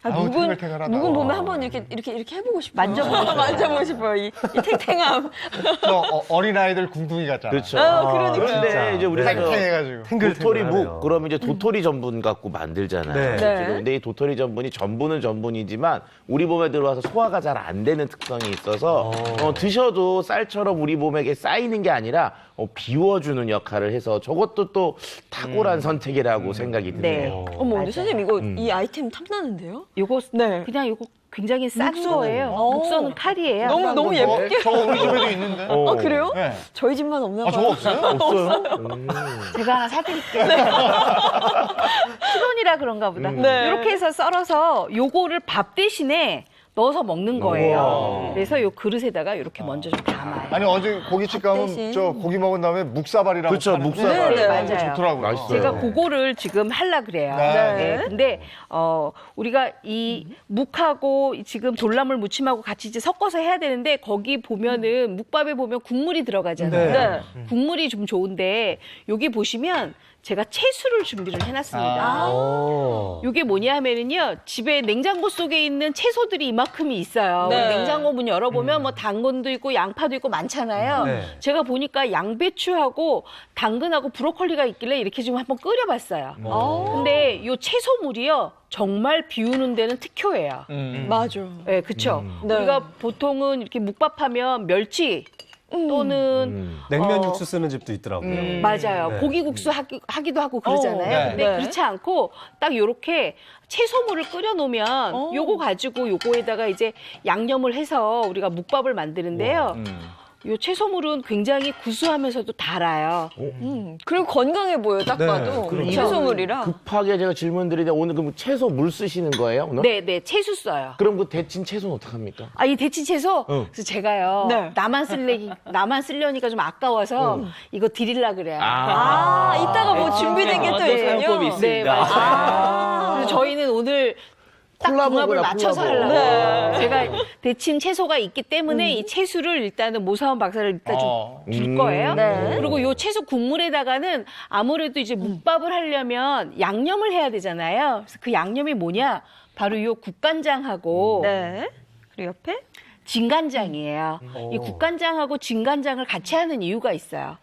아우, 묵은 탱글탱글하다. 보면 한번 이렇게 해보고 싶어요. 만져보고 싶어요. 만져보고 싶어요. 이 탱탱함. 어린아이들 궁둥이 같잖아. 그렇죠. 그러니까요. 근데 이제 우리가 탱탱해가지고. 도토리묵 그러면 이제 도토리 전분 갖고 만들잖아요. 네. 지금 네. 근데 이 도토리 전분이 전분은 전분이지만 우리 몸에 들어와서 소화가 잘 안 되는 특성이 있어서 드셔도 쌀처럼 우리 몸에게 쌓이는 게 아니라 비워주는 역할을 해서 저것도 또 탁월한 선택이라고 생각이 드네요. 어머, 근데 선생님 이거 이 아이템 탐나는데요? 요거 네. 그냥 요거 굉장히 싼 묵선. 거예요. 묵선은 칼이에요. 너무 예쁘게. 저거 우리 집에도 있는데. 아, 그래요? 네. 저희 집만 없나 아, 봐요. 저거 없어요? 없어요? 제가 하나 사드릴게요. 신혼이라 그런가 보다. 네. 이렇게 해서 썰어서 요거를 밥 대신에 넣어서 먹는 거예요. 그래서 요 그릇에다가 이렇게 먼저 좀 담아요. 아니 어제 고깃집 가면 대신. 저 고기 먹은 다음에 묵사발이라고 그렇죠, 파는데 묵사발. 네, 맞아요. 좋더라고요. 맛있어요. 제가 그거를 지금 하려 그래요. 네. 네. 근데 우리가 이 묵하고 지금 돌나물 무침하고 같이 이제 섞어서 해야 되는데 거기 보면은 묵밥에 보면 국물이 들어가잖아요. 네. 국물이 좀 좋은데 여기 보시면 제가 채수를 준비를 해놨습니다. 이게 뭐냐 하면은요, 집에 냉장고 속에 있는 채소들이 이만큼이 있어요. 네. 냉장고 문 열어보면 뭐 당근도 있고 양파도 있고 많잖아요. 네. 제가 보니까 양배추하고 당근하고 브로콜리가 있길래 이렇게 좀 한번 끓여봤어요. 근데 요 채소물이요, 정말 비우는 데는 특효예요. 맞아. 네, 그쵸. 네. 우리가 보통은 이렇게 묵밥하면 멸치 또는 냉면 육수 쓰는 집도 있더라고요. 맞아요. 네. 고기국수 하기도 하고 그러잖아요. 네. 근데 네. 그렇지 않고 딱 요렇게 채소물을 끓여 놓으면 요거 가지고 요거에다가 이제 양념을 해서 우리가 묵밥을 만드는데요. 요 채소물은 굉장히 구수하면서도 달아요. 그리고 건강해 보여, 딱 네, 봐도. 그렇죠. 채소물이라. 급하게 제가 질문 드리는데 오늘 그럼 채소 물 쓰시는 거예요? 오늘? 네, 채소 써요. 그럼 그 데친 채소는 어떡합니까? 아, 이 데친 채소? 그래서 제가요, 네. 나만 쓰려니까 좀 아까워서 이거 드리려 그래요. 이따가 뭐 준비된 게 또 네, 있군요. 사용법이 네, 있습니다. 맞아요. 그래서 저희는 오늘 딱 궁합을 콜라보구나, 맞춰서 콜라보. 하려고. 제가 데친 채소가 있기 때문에 이 채소를 일단은 모사원 박사를 일단 좀 줄 거예요. 네. 그리고 요 채소 국물에다가는 아무래도 이제 묵밥을 하려면 양념을 해야 되잖아요. 그래서 그 양념이 뭐냐? 바로 요 국간장하고 네. 그리고 옆에? 진간장이에요. 이 국간장하고 진간장을 같이 하는 이유가 있어요.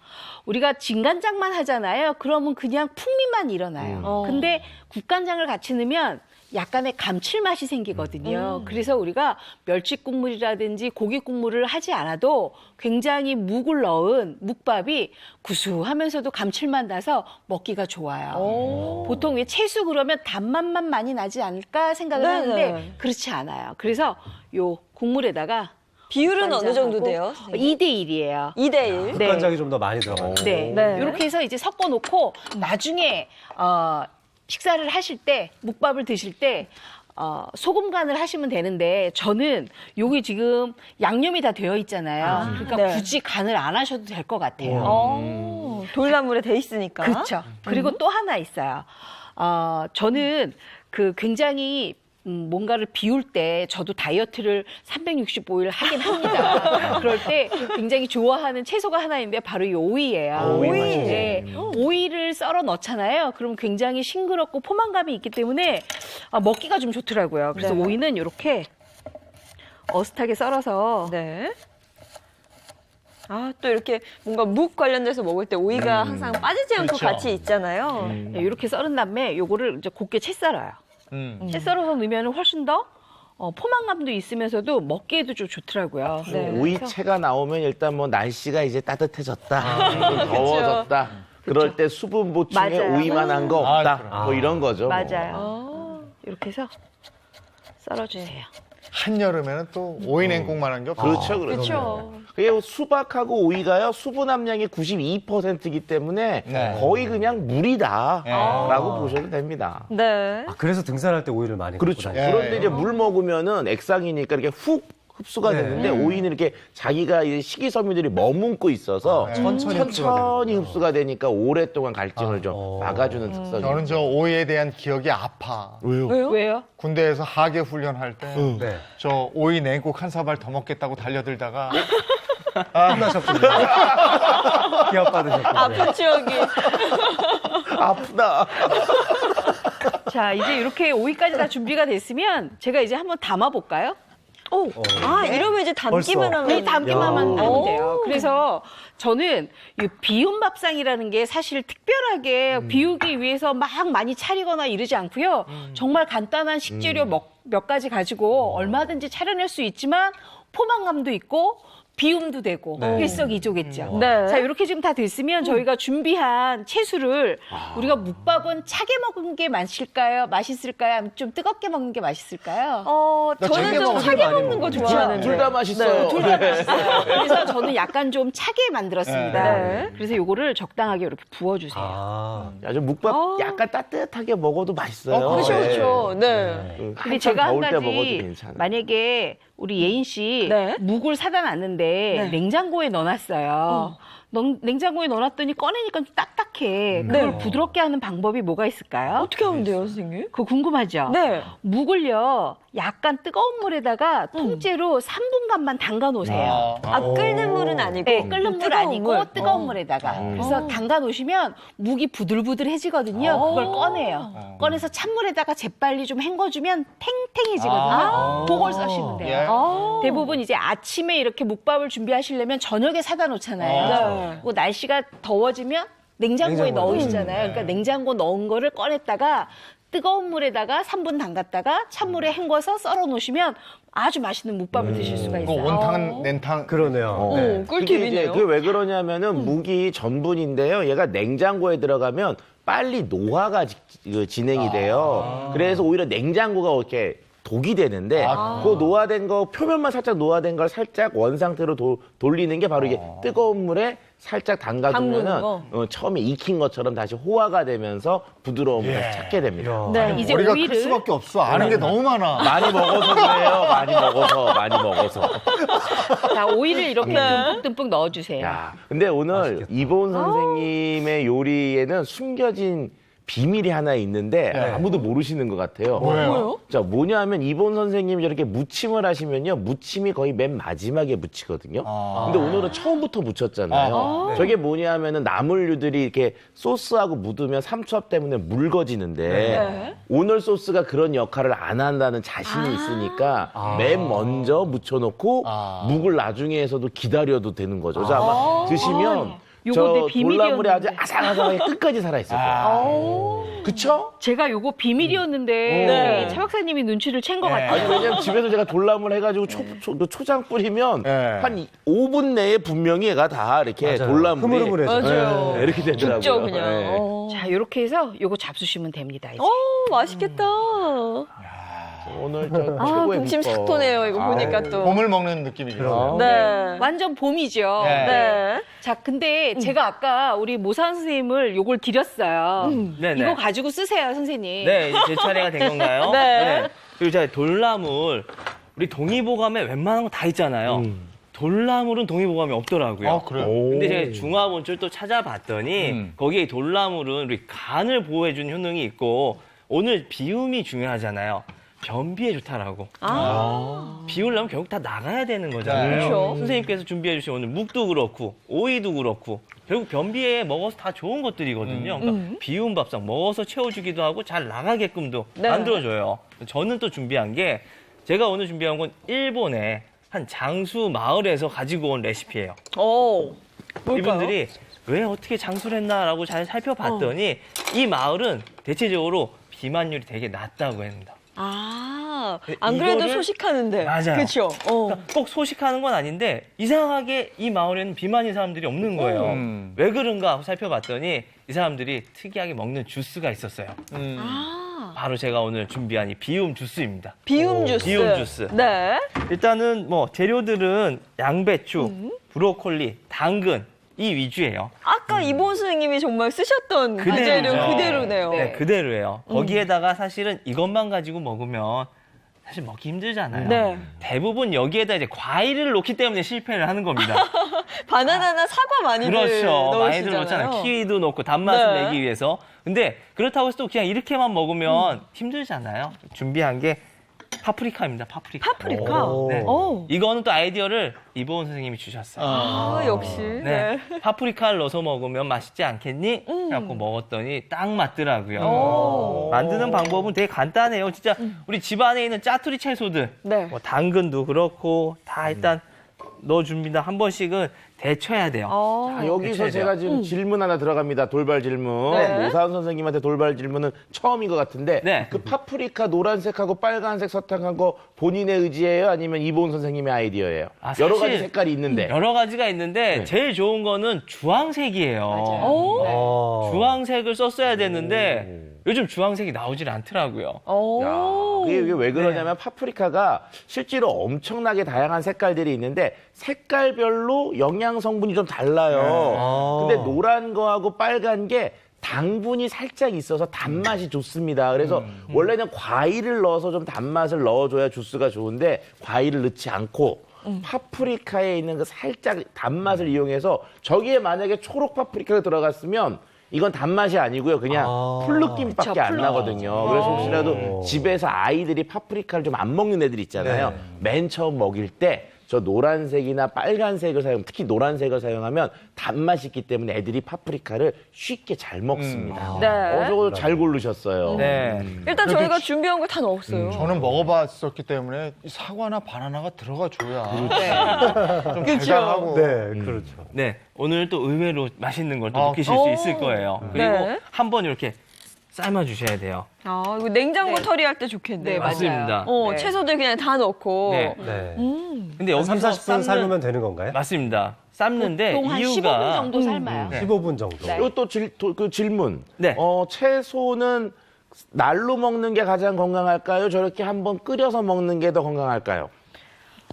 우리가 진간장만 하잖아요. 그러면 그냥 풍미만 일어나요. 근데 국간장을 같이 넣으면 약간의 감칠맛이 생기거든요. 그래서 우리가 멸치 국물이라든지 고기 국물을 하지 않아도 굉장히 묵을 넣은 묵밥이 구수하면서도 감칠맛 나서 먹기가 좋아요. 보통 왜 채수 그러면 단맛만 많이 나지 않을까 생각을 네네. 하는데 그렇지 않아요. 그래서 요 국물에다가 비율은 어느 정도 돼요? 2대 1이에요. 2대1. 네. 국간장이 좀 더 많이 들어가요. 네. 네. 이렇게 해서 이제 섞어 놓고 나중에 식사를 하실 때 묵밥을 드실 때 소금 간을 하시면 되는데 저는 여기 지금 양념이 다 되어 있잖아요. 그러니까 네. 굳이 간을 안 하셔도 될 것 같아요. 돌나물에 돼 있으니까. 그렇죠. 그리고 또 하나 있어요. 저는 그 굉장히 뭔가를 비울 때 저도 다이어트를 365일 하긴 합니다. 그럴 때 굉장히 좋아하는 채소가 하나 있는데 바로 이 오이예요. 오이. 네. 오이를 썰어 넣잖아요. 그럼 굉장히 싱그럽고 포만감이 있기 때문에 먹기가 좀 좋더라고요. 그래서 네. 오이는 이렇게 어슷하게 썰어서 네. 또 이렇게 뭔가 묵 관련돼서 먹을 때 오이가 항상 빠지지 않고 그렇죠. 같이 있잖아요. 네, 이렇게 썰은 다음에 요거를 이제 곱게 채 썰어요. 채 썰어서 넣으면 훨씬 더 포만감도 있으면서도 먹기에도 좀 좋더라고요. 네. 오이채가 나오면 일단 뭐 날씨가 이제 따뜻해졌다, 좀 더워졌다. 그럴 때 수분 보충에 맞아요. 오이만한 거 없다. 아, 뭐 이런 거죠. 뭐. 맞아요. 이렇게 해서 썰어주세요. 한여름에는 또 오이 냉국만한 게 없죠. 그렇죠, 그렇죠. 그리고 수박하고 오이가요 수분 함량이 92%이기 때문에 네. 거의 그냥 물이다라고 보셔도 됩니다. 네. 아, 그래서 등산할 때 오이를 많이 그렇죠. 갖고 다니죠. 그런데 이제 물 먹으면은 액상이니까 이렇게 훅 흡수가 네. 되는데 오이는 이렇게 자기가 이 식이섬유들이 머문고 있어서 천천히 흡수가 되니까 오랫동안 갈증을 좀 막아주는 특성이. 저는 저 오이에 대한 기억이 아파. 왜요? 군대에서 하계 훈련할 때 저 네. 오이 냉국 한 사발 더 먹겠다고 달려들다가 혼나셨군요. 기합 받으셨군요. 아픈 추억이. 아프다. 자, 이제 이렇게 오이까지 다 준비가 됐으면 제가 이제 한번 담아볼까요? 이러면 이제 담기만 벌써. 하면. 네, 담기만 야. 하면 돼요. 그래서 저는 이 비움 밥상이라는 게 사실 특별하게 비우기 위해서 막 많이 차리거나 이러지 않고요. 정말 간단한 식재료 몇 가지 가지고 얼마든지 차려낼 수 있지만 포만감도 있고 비움도 되고 일석이조겠죠. 네. 자, 이렇게 지금 다 됐으면 저희가 준비한 채소를 우리가 묵밥은 차게 먹은 게 맛있을까요? 아니면 좀 뜨겁게 먹는 게 맛있을까요? 나 저는 차게 좀 먹는 차게 게 많이 먹는 거 먹어요. 좋아하는데. 둘 다 맛있어요. 둘 다 맛있어요. 그래서 저는 약간 좀 차게 만들었습니다. 네. 그래서 요거를 적당하게 이렇게 부어주세요. 아, 아주 묵밥 약간 따뜻하게 먹어도 맛있어요. 그렇죠, 네. 그렇죠. 네. 근데 한참 제가 한 더울 때 먹어도 가지 괜찮아요. 만약에 우리 예인 씨 네. 묵을 사다 놨는데 냉장고에 넣어놨어요. 냉장고에 넣어놨더니 꺼내니까 좀 딱딱해. 그걸 부드럽게 하는 방법이 뭐가 있을까요? 어떻게 하면 돼요, 선생님? 그거 궁금하죠? 네. 묵을요 약간 뜨거운 물에다가 통째로 3분간만 담가 놓으세요. 끓는 물은 아니고. 네, 끓는 물 뜨거운 아니고 물. 뜨거운 물에다가. 그래서 담가 놓으시면 묵이 부들부들해지거든요. 그걸 꺼내요. 꺼내서 찬물에다가 재빨리 좀 헹궈주면 탱탱해지거든요. 그걸 써시면 돼요. 대부분 이제 아침에 이렇게 묵밥을 준비하시려면 저녁에 사다 놓잖아요. 그리고 날씨가 더워지면 냉장고에 넣으시잖아요. 그러니까 냉장고 넣은 거를 꺼냈다가 뜨거운 물에다가 3분 담갔다가 찬물에 헹궈서 썰어 놓으시면 아주 맛있는 묵밥을 드실 수가 그 있어요. 온탕 냉탕 그러네요. 네. 그게 이제 그게 왜 그러냐면은 묵이 전분인데요. 얘가 냉장고에 들어가면 빨리 노화가 진행이 돼요. 그래서 오히려 냉장고가 이렇게 독이 되는데 그 노화된 거 표면만 살짝 노화된 걸 살짝 원 상태로 돌리는 게 바로 이게 뜨거운 물에 살짝 담가두면은 처음에 익힌 것처럼 다시 호화가 되면서 부드러움을 다시 찾게 됩니다. 네, 이제 머리가 클 오이를 수밖에 없어. 아는 게 너무 많아. 많이 먹어서 그래요. 많이 먹어서. 자, 오이를 이렇게 듬뿍듬뿍 넣어주세요. 야, 근데 오늘 이보은 선생님의 요리에는 숨겨진 비밀이 하나 있는데 아무도 모르시는 것 같아요. 뭐예요? 자, 뭐냐면 이보은 선생님이 저렇게 무침을 하시면요. 무침이 거의 맨 마지막에 무치거든요. 근데 오늘은 처음부터 무쳤잖아요. 저게 뭐냐면은 나물류들이 이렇게 소스하고 묻으면 삼투압 때문에 묽어지는데 오늘 소스가 그런 역할을 안 한다는 자신이 있으니까 맨 먼저 묻혀놓고 묵을 나중에서도 기다려도 되는 거죠. 그래서 아마 드시면 요거 내 저 비밀이었는데. 돌나물이 아주 아삭아삭하게 끝까지 살아있을 거예요. 그쵸? 제가 요거 비밀이었는데 우리 차 박사님이 눈치를 챈 것 같아요. 아니, 왜냐면 집에서 제가 돌나물 해가지고 초장 뿌리면 한 5분 내에 분명히 얘가 다 이렇게 맞아요. 돌나물이 흐물흐물해져요. 맞아요. 이렇게 되더라고요. 죽죠, 그냥. 네. 자, 이렇게 해서 요거 잡수시면 됩니다. 이제. 맛있겠다. 오늘 저 최고의 군침 비법. 싹 도네요, 이거 보니까 또. 봄을 먹는 느낌이죠. 네. 완전 봄이죠. 네. 자, 근데 제가 아까 우리 모사원 선생님을 요걸 드렸어요. 네네. 이거 가지고 쓰세요, 선생님. 네, 이제 제 차례가 된 건가요? 네. 그리고 제가 돌나물, 우리 동의보감에 웬만한 거 다 있잖아요. 돌나물은 동의보감이 없더라고요. 그래요? 근데 제가 중화본줄 또 찾아봤더니 거기에 돌나물은 우리 간을 보호해주는 효능이 있고 오늘 비움이 중요하잖아요. 변비에 좋다라고. 비우려면 결국 다 나가야 되는 거잖아요. 그렇죠. 선생님께서 준비해 주신 오늘 묵도 그렇고 오이도 그렇고 결국 변비에 먹어서 다 좋은 것들이거든요. 그러니까 비운 밥상 먹어서 채워주기도 하고 잘 나가게끔도 만들어줘요. 저는 또 준비한 게 제가 오늘 준비한 건 일본의 한 장수 마을에서 가지고 온 레시피예요. 뭘까요? 이분들이 왜 어떻게 장수를 했나라고 잘 살펴봤더니 이 마을은 대체적으로 비만율이 되게 낮다고 합니다. 안 그래도 이거를- 소식하는데. 맞아요. 그렇죠. 그러니까 꼭 소식하는 건 아닌데 이상하게 이 마을에는 비만인 사람들이 없는 거예요. 왜 그런가 하고 살펴봤더니 이 사람들이 특이하게 먹는 주스가 있었어요. 바로 제가 오늘 준비한 이 비움 주스입니다. 비움 주스. 비움 주스. 네. 일단은 뭐 재료들은 양배추, 브로콜리, 당근 이 위주예요. 아까 이보은 선생님이 정말 쓰셨던 그 재료 그대로네요. 네, 그대로예요. 거기에다가 사실은 이것만 가지고 먹으면 사실 먹기 힘들잖아요. 네. 대부분 여기에다 이제 과일을 넣기 때문에 실패를 하는 겁니다. 바나나나 사과 많이들 그렇죠. 넣으시잖아요. 많이들 넣잖아요. 키위도 넣고 단맛을 네. 내기 위해서. 근데 그렇다고 해서 또 그냥 이렇게만 먹으면 힘들잖아요. 준비한 게 파프리카입니다. 파프리카. 파프리카? 네. 오. 이거는 또 아이디어를 이보은 선생님이 주셨어요. 아, 역시. 네. 파프리카를 넣어서 먹으면 맛있지 않겠니? 해갖고 먹었더니 딱 맞더라고요. 오. 만드는 방법은 되게 간단해요. 진짜 우리 집 안에 있는 짜투리 채소들, 네. 뭐 당근도 그렇고 다 일단 넣어줍니다. 한 번씩은 데쳐야 돼요. 자, 여기서 데쳐야 제가 돼요. 지금 질문 하나 들어갑니다. 돌발 질문. 네. 노사은 선생님한테 돌발 질문은 처음인 것 같은데 네. 그 파프리카 노란색하고 빨간색 서탕한 거 본인의 의지예요? 아니면 이보은 선생님의 아이디어예요? 아, 여러 사실 가지 색깔이 있는데. 여러 가지가 있는데 제일 좋은 거는 주황색이에요. 오. 주황색을 썼어야 되는데 요즘 주황색이 나오질 않더라고요. 오. 야, 이게 왜 그러냐면 파프리카가 실제로 엄청나게 다양한 색깔들이 있는데 색깔별로 영양 성분이 좀 달라요. 근데 노란 거하고 빨간 게 당분이 살짝 있어서 단맛이 좋습니다. 그래서 원래는 과일을 넣어서 좀 단맛을 넣어줘야 주스가 좋은데 과일을 넣지 않고 파프리카에 있는 그 살짝 단맛을 이용해서 저기에 만약에 초록 파프리카가 들어갔으면 이건 단맛이 아니고요. 그냥 풀 느낌밖에 안 나거든요. 그래서 혹시라도 집에서 아이들이 파프리카를 좀 안 먹는 애들 있잖아요. 맨 처음 먹일 때 저 노란색이나 빨간색을 특히 노란색을 사용하면 단맛이 있기 때문에 애들이 파프리카를 쉽게 잘 먹습니다. 네. 저거 잘 고르셨어요. 네. 일단 저희가 준비한 거 다 넣었어요. 저는 먹어봤었기 때문에 이 사과나 바나나가 들어가줘야 좀 그쵸. 달달하고. 네, 그렇죠. 네. 오늘 또 의외로 맛있는 걸 또 아, 느끼실 수 있을 거예요. 그리고 네. 한번 이렇게 삶아주셔야 돼요. 아, 이거 냉장고 털이할 때 좋겠네요. 네, 맞아요. 맞습니다. 어, 네. 채소들 그냥 다 넣고. 네. 네. 근데 한 여기서 30분 삶으면 되는 건가요? 맞습니다. 삶는데 보통 한 15분 이유가 정도 삶아요. 15분 정도. 네. 그리고 또 그 질문. 네. 채소는 날로 먹는 게 가장 건강할까요? 저렇게 한번 끓여서 먹는 게 더 건강할까요?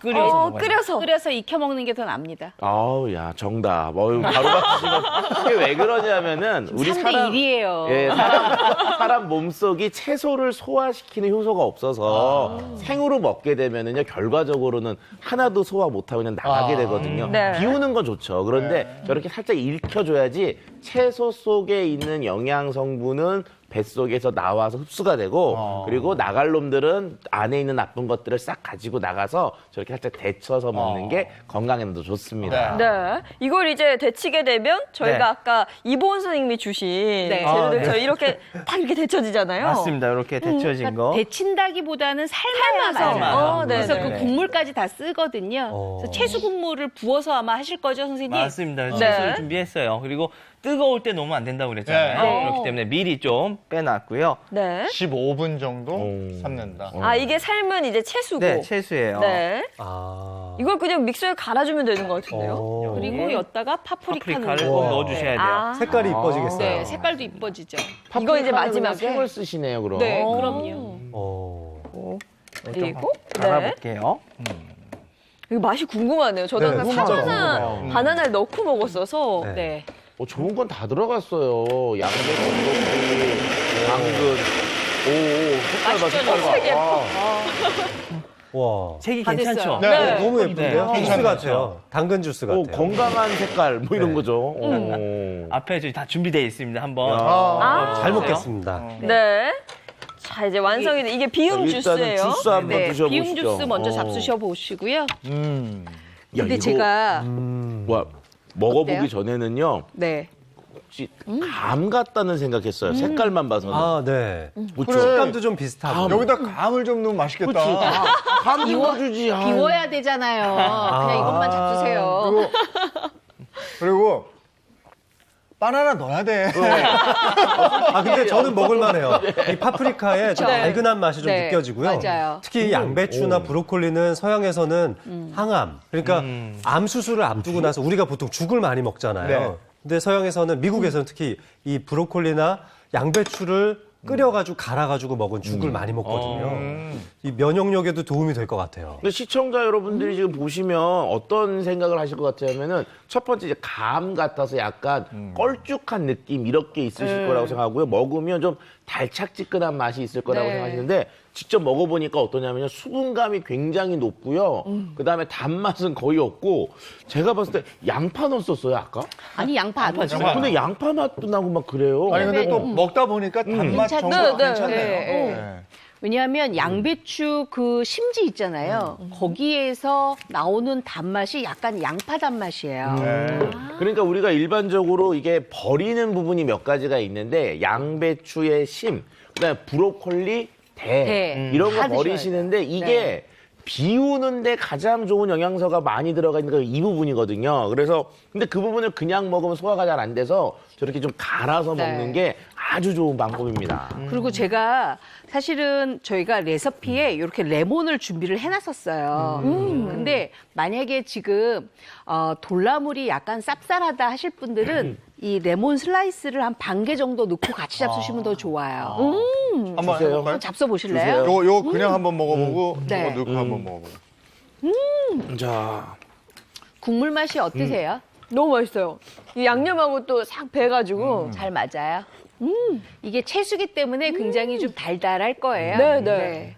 끓여서 먹어요. 끓여서 익혀 먹는 게 더 납니다. 아우, 야, 정답. 바로 맞추시면. 이게 왜 그러냐면은, 우리 3대 사람. 1이에요. 예, 사람 몸속이 채소를 소화시키는 효소가 없어서 생으로 먹게 되면은요, 결과적으로는 하나도 소화 못하고 그냥 나가게 되거든요. 네. 비우는 건 좋죠. 그런데 저렇게 살짝 익혀줘야지 채소 속에 있는 영양 성분은 뱃속에서 나와서 흡수가 되고 그리고 나갈 놈들은 안에 있는 나쁜 것들을 싹 가지고 나가서 저렇게 살짝 데쳐서 먹는 게 건강에도 좋습니다. 네. 이걸 이제 데치게 되면 저희가 네. 아까 이보은 선생님이 주신 재료들 저희 이렇게 딱 이렇게 데쳐지잖아요. 맞습니다. 이렇게 데쳐진 거. 데친다기보다는 삶아야 삶아서. 맞아요. 네, 그래서 네, 그 네. 국물까지 다 쓰거든요. 그래서 채소 국물을 부어서 아마 하실 거죠, 선생님? 맞습니다. 네. 채소를 준비했어요. 그리고 뜨거울 때 넣으면 안 된다고 그랬잖아요. 네. 그렇기 때문에 미리 좀 빼놨고요. 네. 15분 정도 삶는다. 아, 이게 삶은 이제 채수고. 네, 채수예요. 네. 아. 이걸 그냥 믹서에 갈아주면 되는 것 같은데요. 어. 그리고 여기다가 파프리카 파프리카를 넣고. 꼭 넣어주셔야 돼요. 아. 색깔이 이뻐지겠어요. 네, 색깔도 이뻐지죠. 이거 이제 파프리카는 마지막에. 그냥 생을 쓰시네요, 그럼. 네, 그럼요. 어. 그리고 갈아볼게요. 이거 맛이 궁금하네요. 저도 네, 항상 궁금하죠, 사과나 궁금해요. 바나나를 넣고 먹었어서. 네. 네. 좋은 건 다 들어갔어요. 양배추, 당근. 색깔 봐, 색깔 봐. 색이 예뻐. 와. 색이 다 괜찮죠? 됐어요. 네. 너무 예쁜데요? 네. 주스 같아요. 당근 주스 같아요. 건강한 색깔, 뭐 이런 네. 거죠. 앞에 저희 다 준비되어 있습니다. 한번. 아. 잘 먹겠습니다. 네. 자, 이제 완성이 돼. 이게 비움 일단은 주스예요. 주스 한번 네, 드셔보시죠. 비움 주스 먼저 잡수셔 보시고요. 야, 근데 이거 제가 먹어보기 어때요? 전에는요. 네. 혹시 감 같다는 생각했어요. 색깔만 봐서는. 아, 네. 그쵸? 그래. 식감도 좀 비슷하고. 여기다 감을 좀 넣으면 맛있겠다. 감 비워주지. 비워야 되잖아요. 그냥 이것만 잡수세요. 그리고 바나나 넣어야 돼. 아, 근데 저는 먹을만해요. 이 파프리카의 좀 네. 달근한 맛이 좀 네, 느껴지고요. 맞아요. 특히 양배추나 브로콜리는 서양에서는 항암, 그러니까 암 수술을 앞두고 나서 우리가 보통 죽을 많이 먹잖아요. 네. 근데 서양에서는, 미국에서는 특히 이 브로콜리나 양배추를 끓여가지고 갈아가지고 먹은 죽을 많이 먹거든요. 이 면역력에도 도움이 될 것 같아요. 근데 시청자 여러분들이 지금 보시면 어떤 생각을 하실 것 같냐면은 첫 번째 이제 감 같아서 약간 껄쭉한 느낌 이렇게 있으실 거라고 생각하고요. 먹으면 좀 달착지근한 맛이 있을 거라고 네. 생각하시는데 직접 먹어보니까 어떠냐면요. 수분감이 굉장히 높고요. 그다음에 단맛은 거의 없고 제가 봤을 때 양파 넣었었어요 아까? 아니 양파 안 넣었어요. 근데 양파 맛도 나고 막 그래요. 아니 근데 또 먹다 보니까 단맛 괜찮- 정도 네, 괜찮네요. 네. 네. 왜냐하면 양배추 그 심지 있잖아요. 거기에서 나오는 단맛이 약간 양파 단맛이에요. 그러니까 우리가 일반적으로 이게 버리는 부분이 몇 가지가 있는데 양배추의 심, 그다음에 브로콜리, 대 이런 거 다 드셔야 버리시는데 이게 네. 비우는데 가장 좋은 영양소가 많이 들어가 있는 게 이 부분이거든요. 그래서 근데 그 부분을 그냥 먹으면 소화가 잘 안 돼서 저렇게 좀 갈아서 네. 먹는 게 아주 좋은 방법입니다. 그리고 제가 사실은 저희가 레시피에 이렇게 레몬을 준비를 해놨었어요. 근데 만약에 지금 돌나물이 약간 쌉쌀하다 하실 분들은 이 레몬 슬라이스를 한 반 개 정도 넣고 같이 잡수시면 더 좋아요. 한번 주세요. 해볼까요? 잡숴 보실래요? 요 그냥 한번 먹어보고 네. 이거 넣고 한번 먹어보고. 자, 국물 맛이 어떠세요? 너무 맛있어요. 이 양념하고 또 싹 배가지고. 잘 맞아요. 이게 채수기 때문에 굉장히 좀 달달할 거예요. 네, 네.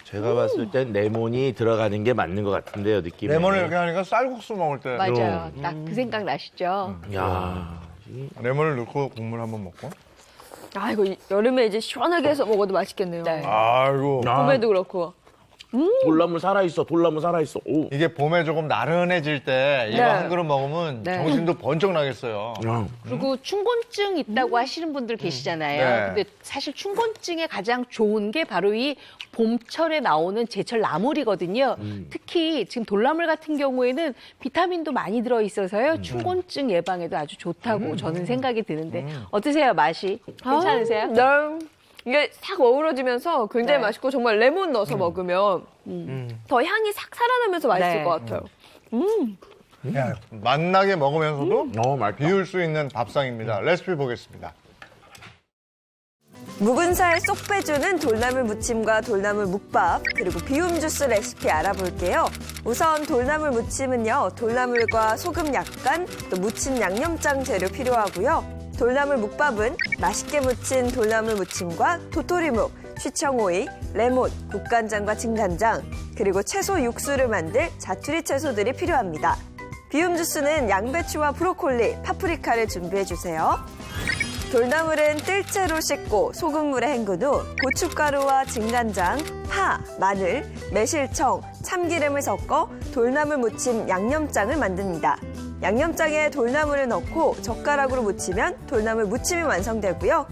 제가 봤을 땐 레몬이 들어가는 게 맞는 것 같은데요, 느낌이. 레몬을 이렇게 하니까 쌀국수 먹을 때 맞아요. 딱 그 생각 나시죠? 야, 레몬을 넣고 국물 한번 먹고. 아, 이거 여름에 이제 시원하게 해서 먹어도 맛있겠네요. 네. 아이고. 봄에도 그렇고. 돌나물 살아있어, 돌나물 살아있어. 오. 이게 봄에 조금 나른해질 때 이거 네. 한 그릇 먹으면 네. 정신도 번쩍 나겠어요. 그리고 춘곤증 있다고 하시는 분들 계시잖아요. 네. 근데 사실 춘곤증에 가장 좋은 게 바로 이 봄철에 나오는 제철 나물이거든요. 특히 지금 돌나물 같은 경우에는 비타민도 많이 들어 있어서요. 춘곤증 예방에도 아주 좋다고 저는 생각이 드는데 어떠세요, 맛이? 괜찮으세요? 네. 이게 싹 어우러지면서 굉장히 네. 맛있고 정말 레몬 넣어서 먹으면 더 향이 싹 살아나면서 맛있을 네. 것 같아요. 야, 맛나게 먹으면서도 맛있다. 비울 수 있는 밥상입니다. 레시피 보겠습니다. 묵은 살 쏙 빼주는 돌나물 무침과 돌나물 묵밥, 그리고 비움 주스 레시피 알아볼게요. 우선 돌나물 무침은요, 돌나물과 소금 약간, 또 무침 양념장 재료 필요하고요. 돌나물 묵밥은 맛있게 무친 돌나물 무침과 도토리묵, 쉬청오이, 레몬, 국간장과 진간장, 그리고 채소 육수를 만들 자투리 채소들이 필요합니다. 비움 주스는 양배추와 브로콜리, 파프리카를 준비해주세요. 돌나물은 뜰채로 씻고 소금물에 헹군 후 고춧가루와 진간장, 파, 마늘, 매실청, 참기름을 섞어 돌나물 무침 양념장을 만듭니다. 양념장에 돌나물을 넣고 젓가락으로 무치면 돌나물 무침이 완성되고요.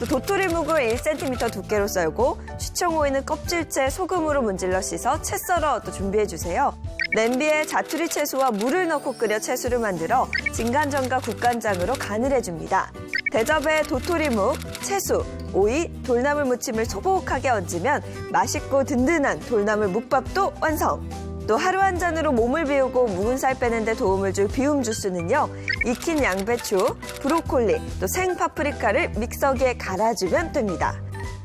또 도토리묵을 1cm 두께로 썰고 쉬청오이는 껍질째 소금으로 문질러 씻어 채 썰어 또 준비해주세요. 냄비에 자투리 채소와 물을 넣고 끓여 채소를 만들어 진간장과 국간장으로 간을 해줍니다. 대접에 도토리묵, 채소, 오이, 돌나물 무침을 소복하게 얹으면 맛있고 든든한 돌나물 묵밥도 완성! 또 하루 한 잔으로 몸을 비우고 묵은 살 빼는 데 도움을 줄 비움 주스는요. 익힌 양배추, 브로콜리, 또 생파프리카를 믹서기에 갈아주면 됩니다.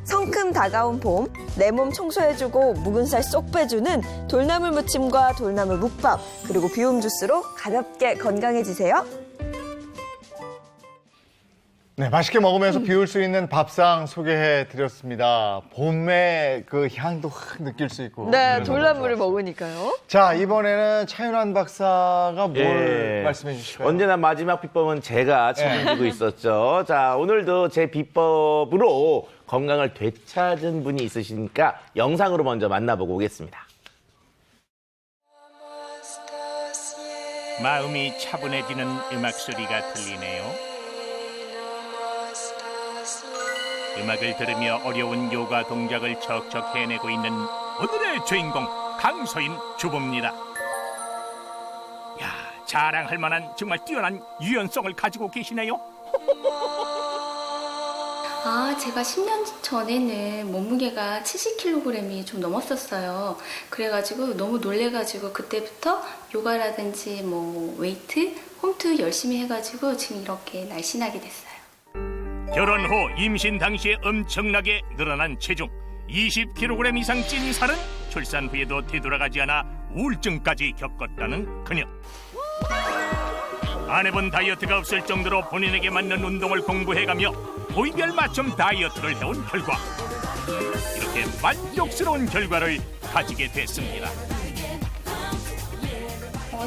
성큼 다가온 봄, 내 몸 청소해주고 묵은 살 쏙 빼주는 돌나물 무침과 돌나물 묵밥, 그리고 비움 주스로 가볍게 건강해지세요. 네, 맛있게 먹으면서 비울 수 있는 밥상 소개해 드렸습니다. 봄의 그 향도 확 느낄 수 있고. 네, 그래서 돌나물을 좋았어요. 먹으니까요. 자, 이번에는 차윤환 박사가 뭘 예. 말씀해 주실까요? 언제나 마지막 비법은 제가 책임지고 있었죠. 자, 오늘도 제 비법으로 건강을 되찾은 분이 있으시니까 영상으로 먼저 만나보고 오겠습니다. 마음이 차분해지는 음악 소리가 들리네요. 음악을 들으며 어려운 요가 동작을 척척 해내고 있는 오늘의 주인공 강소인 주부입니다. 야, 자랑할 만한 정말 뛰어난 유연성을 가지고 계시네요. 제가 10년 전에는 몸무게가 70kg이 좀 넘었었어요. 그래가지고 너무 놀래가지고 그때부터 요가라든지 뭐 웨이트, 홈트 열심히 해가지고 지금 이렇게 날씬하게 됐어요. 결혼 후 임신 당시에 엄청나게 늘어난 체중 20kg 이상 찐 살은 출산 후에도 되돌아가지 않아 우울증까지 겪었다는 그녀. 안 해본 다이어트가 없을 정도로 본인에게 맞는 운동을 공부해가며 부위별 맞춤 다이어트를 해온 결과 이렇게 만족스러운 결과를 가지게 됐습니다.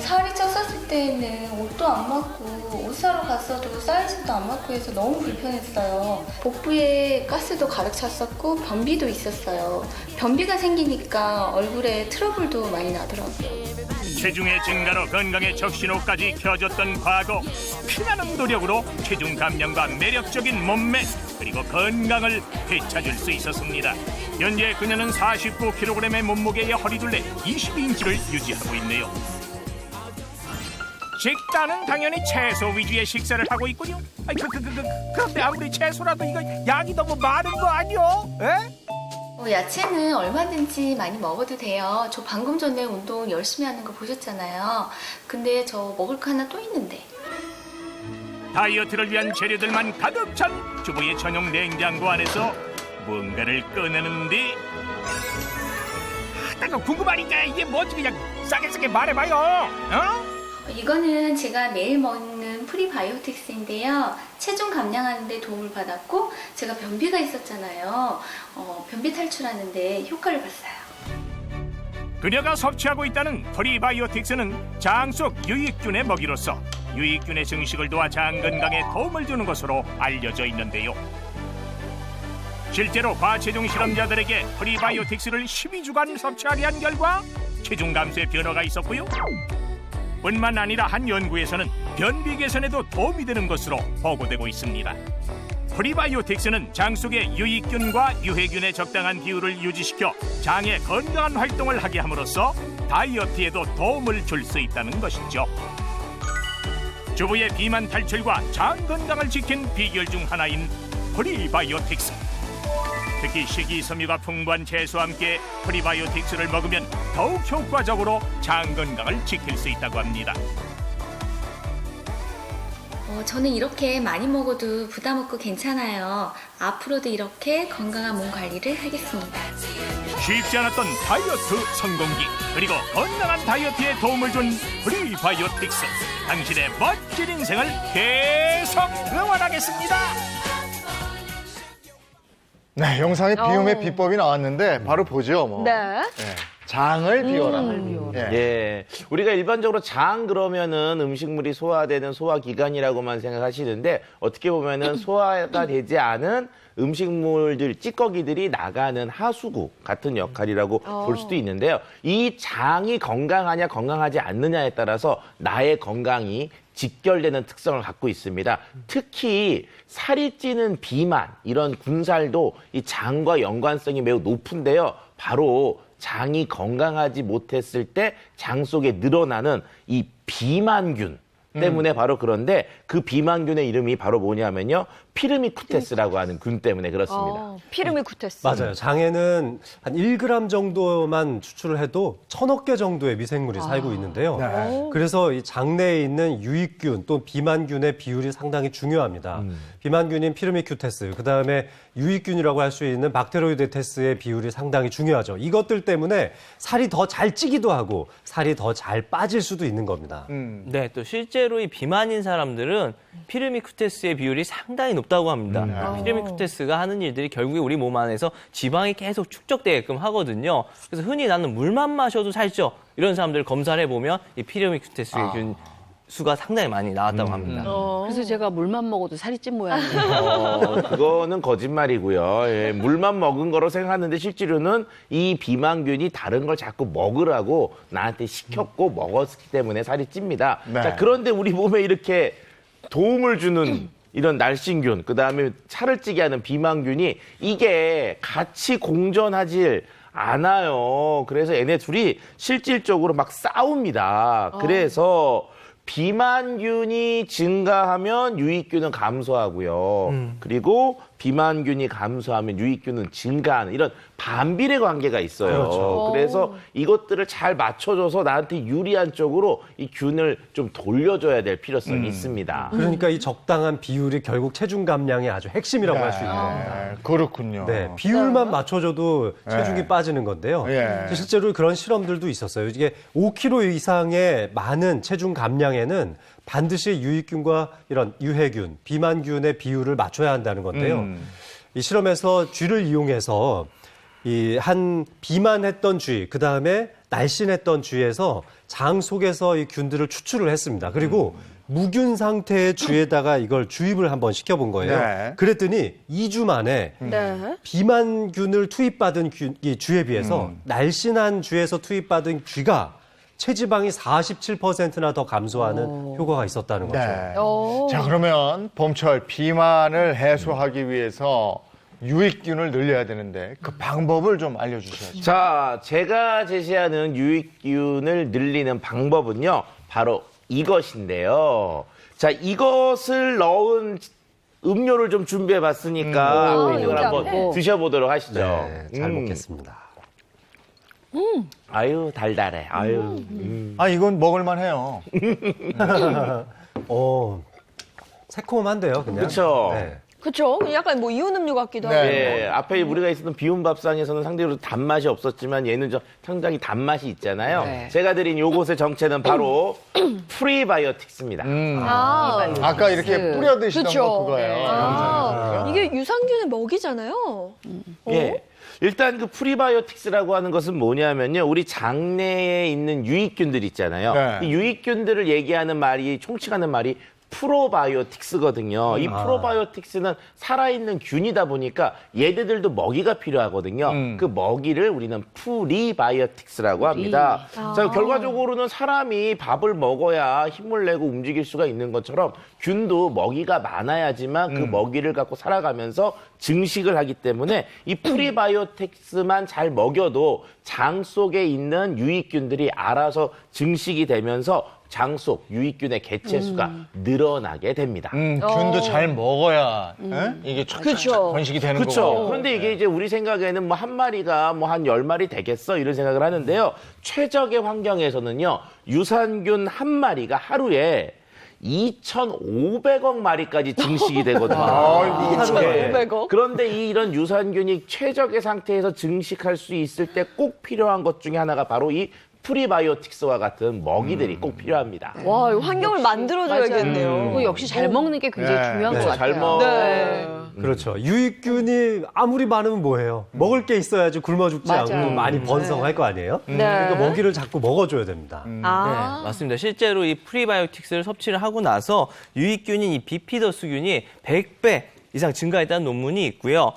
살이 쪘었을 때는 옷도 안 맞고 옷 사러 갔어도 사이즈도 안 맞고 해서 너무 불편했어요. 복부에 가스도 가득 찼었고 변비도 있었어요. 변비가 생기니까 얼굴에 트러블도 많이 나더라고요. 체중의 증가로 건강의 적신호까지 켜졌던 과거, 피나는 노력으로 체중 감량과 매력적인 몸매 그리고 건강을 되찾을 수 있었습니다. 현재 그녀는 49kg의 몸무게의 허리둘레 22인치를 유지하고 있네요. 식단은 당연히 채소 위주의 식사를 하고 있군요. 그런데 아무리 채소라도 이거 양이 너무 많은 거 아니요? 야채는 얼마든지 많이 먹어도 돼요. 저 방금 전에 운동 열심히 하는 거 보셨잖아요. 근데 저 먹을 거 하나 또 있는데. 다이어트를 위한 재료들만 가득 찬 주부의 전용 냉장고 안에서 뭔가를 꺼내는데 내가 궁금하니까 이게 뭔지 그냥 싸게 말해봐요. 이거는 제가 매일 먹는 프리바이오틱스인데요. 체중 감량하는 데 도움을 받았고 제가 변비가 있었잖아요. 변비 탈출하는데 효과를 봤어요. 그녀가 섭취하고 있다는 프리바이오틱스는 장 속 유익균의 먹이로서 유익균의 증식을 도와 장 건강에 도움을 주는 것으로 알려져 있는데요. 실제로 과체중 실험자들에게 프리바이오틱스를 12주간 섭취하게 한 결과 체중 감소에 변화가 있었고요. 뿐만 아니라 한 연구에서는 변비 개선에도 도움이 되는 것으로 보고되고 있습니다. 프리바이오틱스는 장 속의 유익균과 유해균의 적당한 비율을 유지시켜 장의 건강한 활동을 하게 함으로써 다이어트에도 도움을 줄 수 있다는 것이죠. 주부의 비만 탈출과 장 건강을 지킨 비결 중 하나인 프리바이오틱스. 특히 식이섬유가 풍부한 채소와 함께 프리바이오틱스를 먹으면 더욱 효과적으로 장 건강을 지킬 수 있다고 합니다. 저는 이렇게 많이 먹어도 부담 없고 괜찮아요. 앞으로도 이렇게 건강한 몸 관리를 하겠습니다. 쉽지 않았던 다이어트 성공기 그리고 건강한 다이어트에 도움을 준 프리바이오틱스. 당신의 멋진 인생을 계속 응원하겠습니다. 네, 영상에 비움의 비법이 나왔는데 바로 보죠. 뭐. 네. 장을 비워라. 예. 우리가 일반적으로 장 그러면은 음식물이 소화되는 소화기관이라고만 생각하시는데 어떻게 보면은 소화가 되지 않은 음식물들, 찌꺼기들이 나가는 하수구 같은 역할이라고 볼 수도 있는데요. 이 장이 건강하냐 건강하지 않느냐에 따라서 나의 건강이 직결되는 특성을 갖고 있습니다. 특히 살이 찌는 비만, 이런 군살도 이 장과 연관성이 매우 높은데요. 바로 장이 건강하지 못했을 때 장 속에 늘어나는 이 비만균 때문에 바로 그런데 그 비만균의 이름이 바로 뭐냐면요. 피르미쿠테스라고 하는 균 때문에 그렇습니다. 피르미쿠테스. 맞아요. 장에는 한 1g 정도만 추출을 해도 1000억 개 정도의 미생물이 살고 있는데요. 네. 그래서 이 장내에 있는 유익균 또 비만균의 비율이 상당히 중요합니다. 비만균인 피르미쿠테스, 그다음에 유익균이라고 할 수 있는 박테로이데테스의 비율이 상당히 중요하죠. 이것들 때문에 살이 더 잘 찌기도 하고 살이 더 잘 빠질 수도 있는 겁니다. 네, 또 실제로 이 비만인 사람들은 피르미쿠테스의 비율이 상당히 높다고 합니다. 피르미쿠테스가 하는 일들이 결국에 우리 몸 안에서 지방이 계속 축적되게끔 하거든요. 그래서 흔히 나는 물만 마셔도 살쪄 이런 사람들 검사를 해보면 이 피르미쿠테스의 균 수가 상당히 많이 나왔다고 합니다. 그래서 제가 물만 먹어도 살이 찐 모양이에요. 그거는 거짓말이고요. 예, 물만 먹은 거로 생각하는데 실제로는 이 비만균이 다른 걸 자꾸 먹으라고 나한테 시켰고 먹었기 때문에 살이 찝니다. 네. 자, 그런데 우리 몸에 이렇게 도움을 주는 이런 날씬균, 그다음에 살을 찌게 하는 비만균이 이게 같이 공존하질 않아요. 그래서 얘네 둘이 실질적으로 막 싸웁니다. 그래서 비만균이 증가하면 유익균은 감소하고요. 그리고 비만균이 감소하면 유익균은 증가하는 이런 반비례 관계가 있어요. 그렇죠. 그래서 이것들을 잘 맞춰줘서 나한테 유리한 쪽으로 이 균을 좀 돌려줘야 될 필요성이 있습니다. 그러니까 이 적당한 비율이 결국 체중 감량의 아주 핵심이라고 할 수 있는 겁니다. 네, 그렇군요. 네, 비율만 맞춰줘도 체중이 네. 빠지는 건데요. 예. 실제로 그런 실험들도 있었어요. 이게 5kg 이상의 많은 체중 감량에는 반드시 유익균과 이런 유해균, 비만균의 비율을 맞춰야 한다는 건데요. 이 실험에서 쥐를 이용해서 이 한 비만했던 쥐, 그 다음에 날씬했던 쥐에서 장 속에서 이 균들을 추출을 했습니다. 그리고 무균 상태의 쥐에다가 이걸 주입을 한번 시켜본 거예요. 네. 그랬더니 2주 만에 네. 비만균을 투입받은 이 쥐에 비해서 날씬한 쥐에서 투입받은 쥐가 체지방이 47%나 더 감소하는 효과가 있었다는 거죠. 네. 오. 자, 그러면 봄철 비만을 해소하기 위해서 유익균을 늘려야 되는데 그 방법을 좀 알려주셔야죠. 자, 제가 제시하는 유익균을 늘리는 방법은요, 바로 이것인데요. 자, 이것을 넣은 음료를 좀 준비해 봤으니까 이걸 여기 한번 앞에. 드셔보도록 하시죠. 네, 잘 먹겠습니다. 아유, 달달해. 아유. 아, 이건 먹을만 해요. 새콤한데요, 그냥. 그쵸. 네. 그쵸? 약간 뭐 이온 음료 같기도 하고. 네, 앞에 우리가 있었던 비움 밥상에서는 상대적으로 단맛이 없었지만 얘는 상당히 단맛이 있잖아요. 네. 제가 드린 요것의 정체는 바로 프리바이오틱스입니다. 아까 이렇게 뿌려 드시던 그쵸. 거 그거예요. 아, 이게 유산균의 먹이잖아요. 예. 일단 그 프리바이오틱스라고 하는 것은 뭐냐면요. 우리 장내에 있는 유익균들 있잖아요. 네. 이 유익균들을 얘기하는 말이, 총칭하는 말이 프로바이오틱스거든요. 이 프로바이오틱스는 살아있는 균이다 보니까 얘네들도 먹이가 필요하거든요. 그 먹이를 우리는 프리바이오틱스라고 합니다. 자, 결과적으로는 사람이 밥을 먹어야 힘을 내고 움직일 수가 있는 것처럼 균도 먹이가 많아야지만 그 먹이를 갖고 살아가면서 증식을 하기 때문에 이 프리바이오틱스만 잘 먹여도 장 속에 있는 유익균들이 알아서 증식이 되면서 장 속 유익균의 개체수가 늘어나게 됩니다. 균도 잘 먹어야 이게 그쵸. 번식이 되는 그렇죠. 거고. 그런데 이게 이제 우리 생각에는 뭐 한 마리가 뭐 한 10마리 되겠어 이런 생각을 하는데요. 최적의 환경에서는요. 유산균 한 마리가 하루에 2,500억 마리까지 증식이 되거든요. 아이고. 2,500억? 그런데 이런 유산균이 최적의 상태에서 증식할 수 있을 때 꼭 필요한 것 중에 하나가 바로 이 프리바이오틱스와 같은 먹이들이 꼭 필요합니다. 와, 이거 환경을 만들어줘야겠네요. 그리고 역시 잘 먹는 게 굉장히 네. 중요한 네. 것 잘 같아요. 먹. 네. 그렇죠. 유익균이 아무리 많으면 뭐해요? 먹을 게 있어야지 굶어 죽지 맞아요. 않고 많이 번성할 거 아니에요? 네. 그러니까 먹이를 자꾸 먹어줘야 됩니다. 아. 네, 맞습니다. 실제로 이 프리바이오틱스를 섭취를 하고 나서 유익균인 이 비피더스균이 100배 이상 증가했다는 논문이 있고요.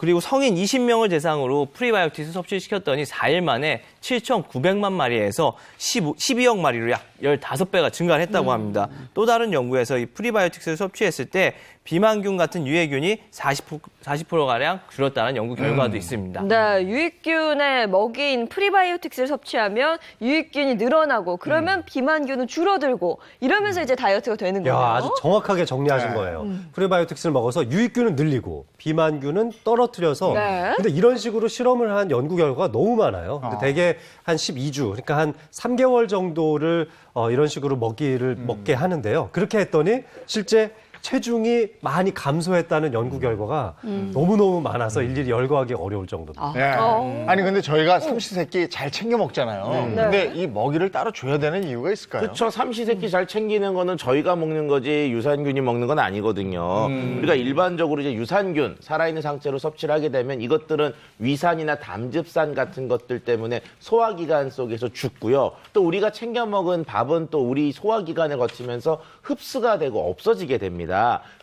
그리고 성인 20명을 대상으로 프리바이오틱스 섭취시켰더니 4일 만에 7,900만 마리에서 12억 마리로 약 15배가 증가를 했다고 합니다. 또 다른 연구에서 이 프리바이오틱스를 섭취했을 때 비만균 같은 유해균이 40%가량 줄었다는 연구 결과도 있습니다. 네, 유익균의 먹이인 프리바이오틱스를 섭취하면 유익균이 늘어나고 그러면 비만균은 줄어들고 이러면서 이제 다이어트가 되는 거예요. 야, 아주 정확하게 정리하신 거예요. 프리바이오틱스를 먹어서 유익균은 늘리고 비만균은 떨어뜨려서 네. 근데 이런 식으로 실험을 한 연구 결과가 너무 많아요. 근데 대개 한 12주, 그러니까 한 3개월 정도를 이런 식으로 먹이를 먹게 하는데요. 그렇게 했더니 실제 체중이 많이 감소했다는 연구 결과가 너무너무 많아서 일일이 열거하기 어려울 정도입니다. 네. 아니 근데 저희가 삼시세끼 잘 챙겨 먹잖아요. 근데 이 먹이를 따로 줘야 되는 이유가 있을까요? 그렇죠. 삼시세끼 잘 챙기는 거는 저희가 먹는 거지 유산균이 먹는 건 아니거든요. 우리가 일반적으로 이제 유산균 살아있는 상태로 섭취를 하게 되면 이것들은 위산이나 담즙산 같은 것들 때문에 소화기관 속에서 죽고요. 또 우리가 챙겨 먹은 밥은 또 우리 소화기관을 거치면서 흡수가 되고 없어지게 됩니다.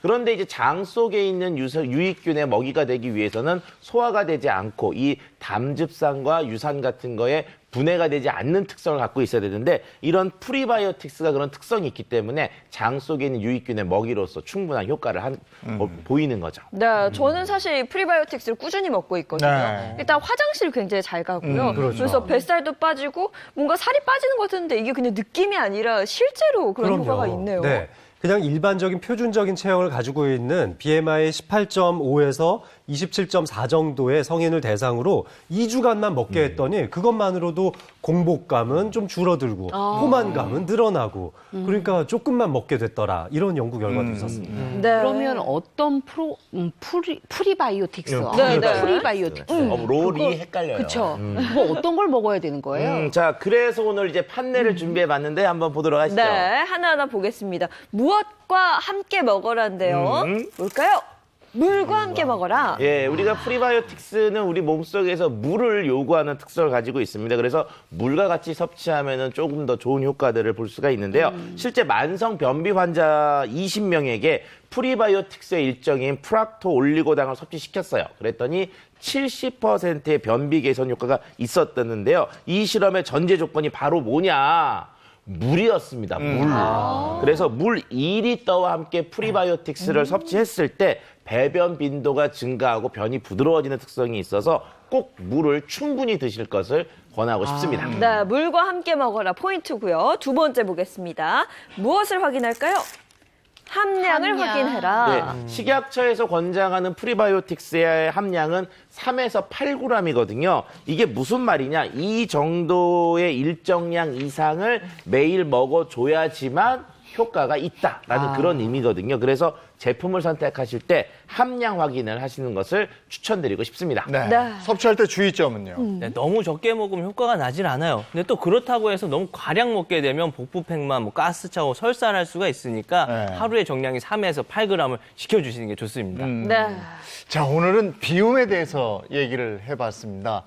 그런데 이제 장 속에 있는 유익균의 먹이가 되기 위해서는 소화가 되지 않고 이 담즙산과 유산 같은 거에 분해가 되지 않는 특성을 갖고 있어야 되는데 이런 프리바이오틱스가 그런 특성이 있기 때문에 장 속에 있는 유익균의 먹이로서 충분한 효과를 보이는 거죠. 네, 저는 사실 프리바이오틱스를 꾸준히 먹고 있거든요. 네. 일단 화장실 굉장히 잘 가고요. 그렇죠. 그래서 뱃살도 빠지고 뭔가 살이 빠지는 것 같은데 이게 그냥 느낌이 아니라 실제로 그런 그럼요. 효과가 있네요. 네. 그냥 일반적인 표준적인 체형을 가지고 있는 BMI 18.5에서 27.4 정도의 성인을 대상으로 2주간만 먹게 했더니 그것만으로도 공복감은 좀 줄어들고 포만감은 늘어나고 그러니까 조금만 먹게 됐더라 이런 연구 결과도 있었습니다. 네. 그러면 어떤 프리바이오틱스? 네, 네. 프리바이오틱스. 롤이 헷갈려요. 그렇죠. 뭐 어떤 걸 먹어야 되는 거예요? 자, 그래서 오늘 이제 판넬을 준비해봤는데 한번 보도록 하시죠. 네, 하나하나 보겠습니다. 무엇과 함께 먹어라인데요. 뭘까요? 물과 함께 먹어라. 예, 우리가 프리바이오틱스는 우리 몸속에서 물을 요구하는 특성을 가지고 있습니다. 그래서 물과 같이 섭취하면 조금 더 좋은 효과들을 볼 수가 있는데요. 실제 만성 변비 환자 20명에게 프리바이오틱스의 일종인 프락토 올리고당을 섭취시켰어요. 그랬더니 70%의 변비 개선 효과가 있었다는데요. 이 실험의 전제 조건이 바로 뭐냐? 물이었습니다. 물. 그래서 물 2리터와 함께 프리바이오틱스를 섭취했을 때 배변 빈도가 증가하고 변이 부드러워지는 특성이 있어서 꼭 물을 충분히 드실 것을 권하고 싶습니다. 네, 물과 함께 먹어라 포인트고요. 두 번째 보겠습니다. 무엇을 확인할까요? 함량을 확인해라. 네, 식약처에서 권장하는 프리바이오틱스의 함량은 3에서 8g이거든요. 이게 무슨 말이냐? 이 정도의 일정량 이상을 매일 먹어줘야지만 효과가 있다라는 그런 의미거든요. 그래서 제품을 선택하실 때 함량 확인을 하시는 것을 추천드리고 싶습니다. 네. 네. 섭취할 때 주의점은요. 네, 너무 적게 먹으면 효과가 나질 않아요. 근데 또 그렇다고 해서 너무 과량 먹게 되면 복부팽만, 뭐 가스차고 설사할 수가 있으니까 네. 하루의 정량이 3에서 8g을 지켜주시는 게 좋습니다. 네. 자, 오늘은 비움에 대해서 얘기를 해봤습니다.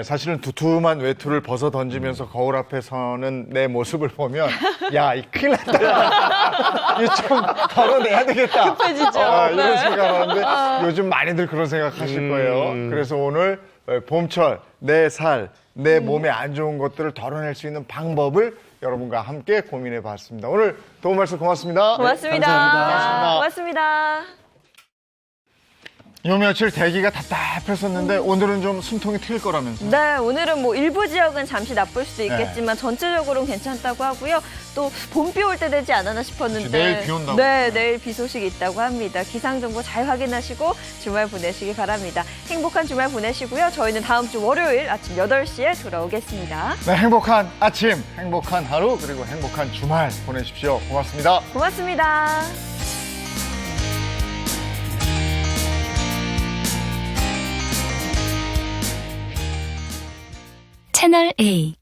사실은 두툼한 외투를 벗어 던지면서 거울 앞에 서는 내 모습을 보면 야, 이 큰일 났다. 이거 좀 덜어내야 되겠다. 급해지죠. 이런 네. 생각하는데 요즘 많이들 그런 생각하실 거예요. 그래서 오늘 봄철 내 살, 내 몸에 안 좋은 것들을 덜어낼 수 있는 방법을 여러분과 함께 고민해 봤습니다. 오늘 도움 말씀 고맙습니다. 고맙습니다. 감사합니다. 고맙습니다. 요 며칠 대기가 답답했었는데 오늘은 좀 숨통이 트일 거라면서요? 네, 오늘은 뭐 일부 지역은 잠시 나쁠 수도 있겠지만 전체적으로는 괜찮다고 하고요. 또 봄비 올 때 되지 않았나 싶었는데 그치, 내일 비 온다고. 네, 내일 비 소식이 있다고 합니다. 기상 정보 잘 확인하시고 주말 보내시기 바랍니다. 행복한 주말 보내시고요. 저희는 다음 주 월요일 아침 8시에 돌아오겠습니다. 네, 행복한 아침, 행복한 하루, 그리고 행복한 주말 보내십시오. 고맙습니다. 고맙습니다. 채널 A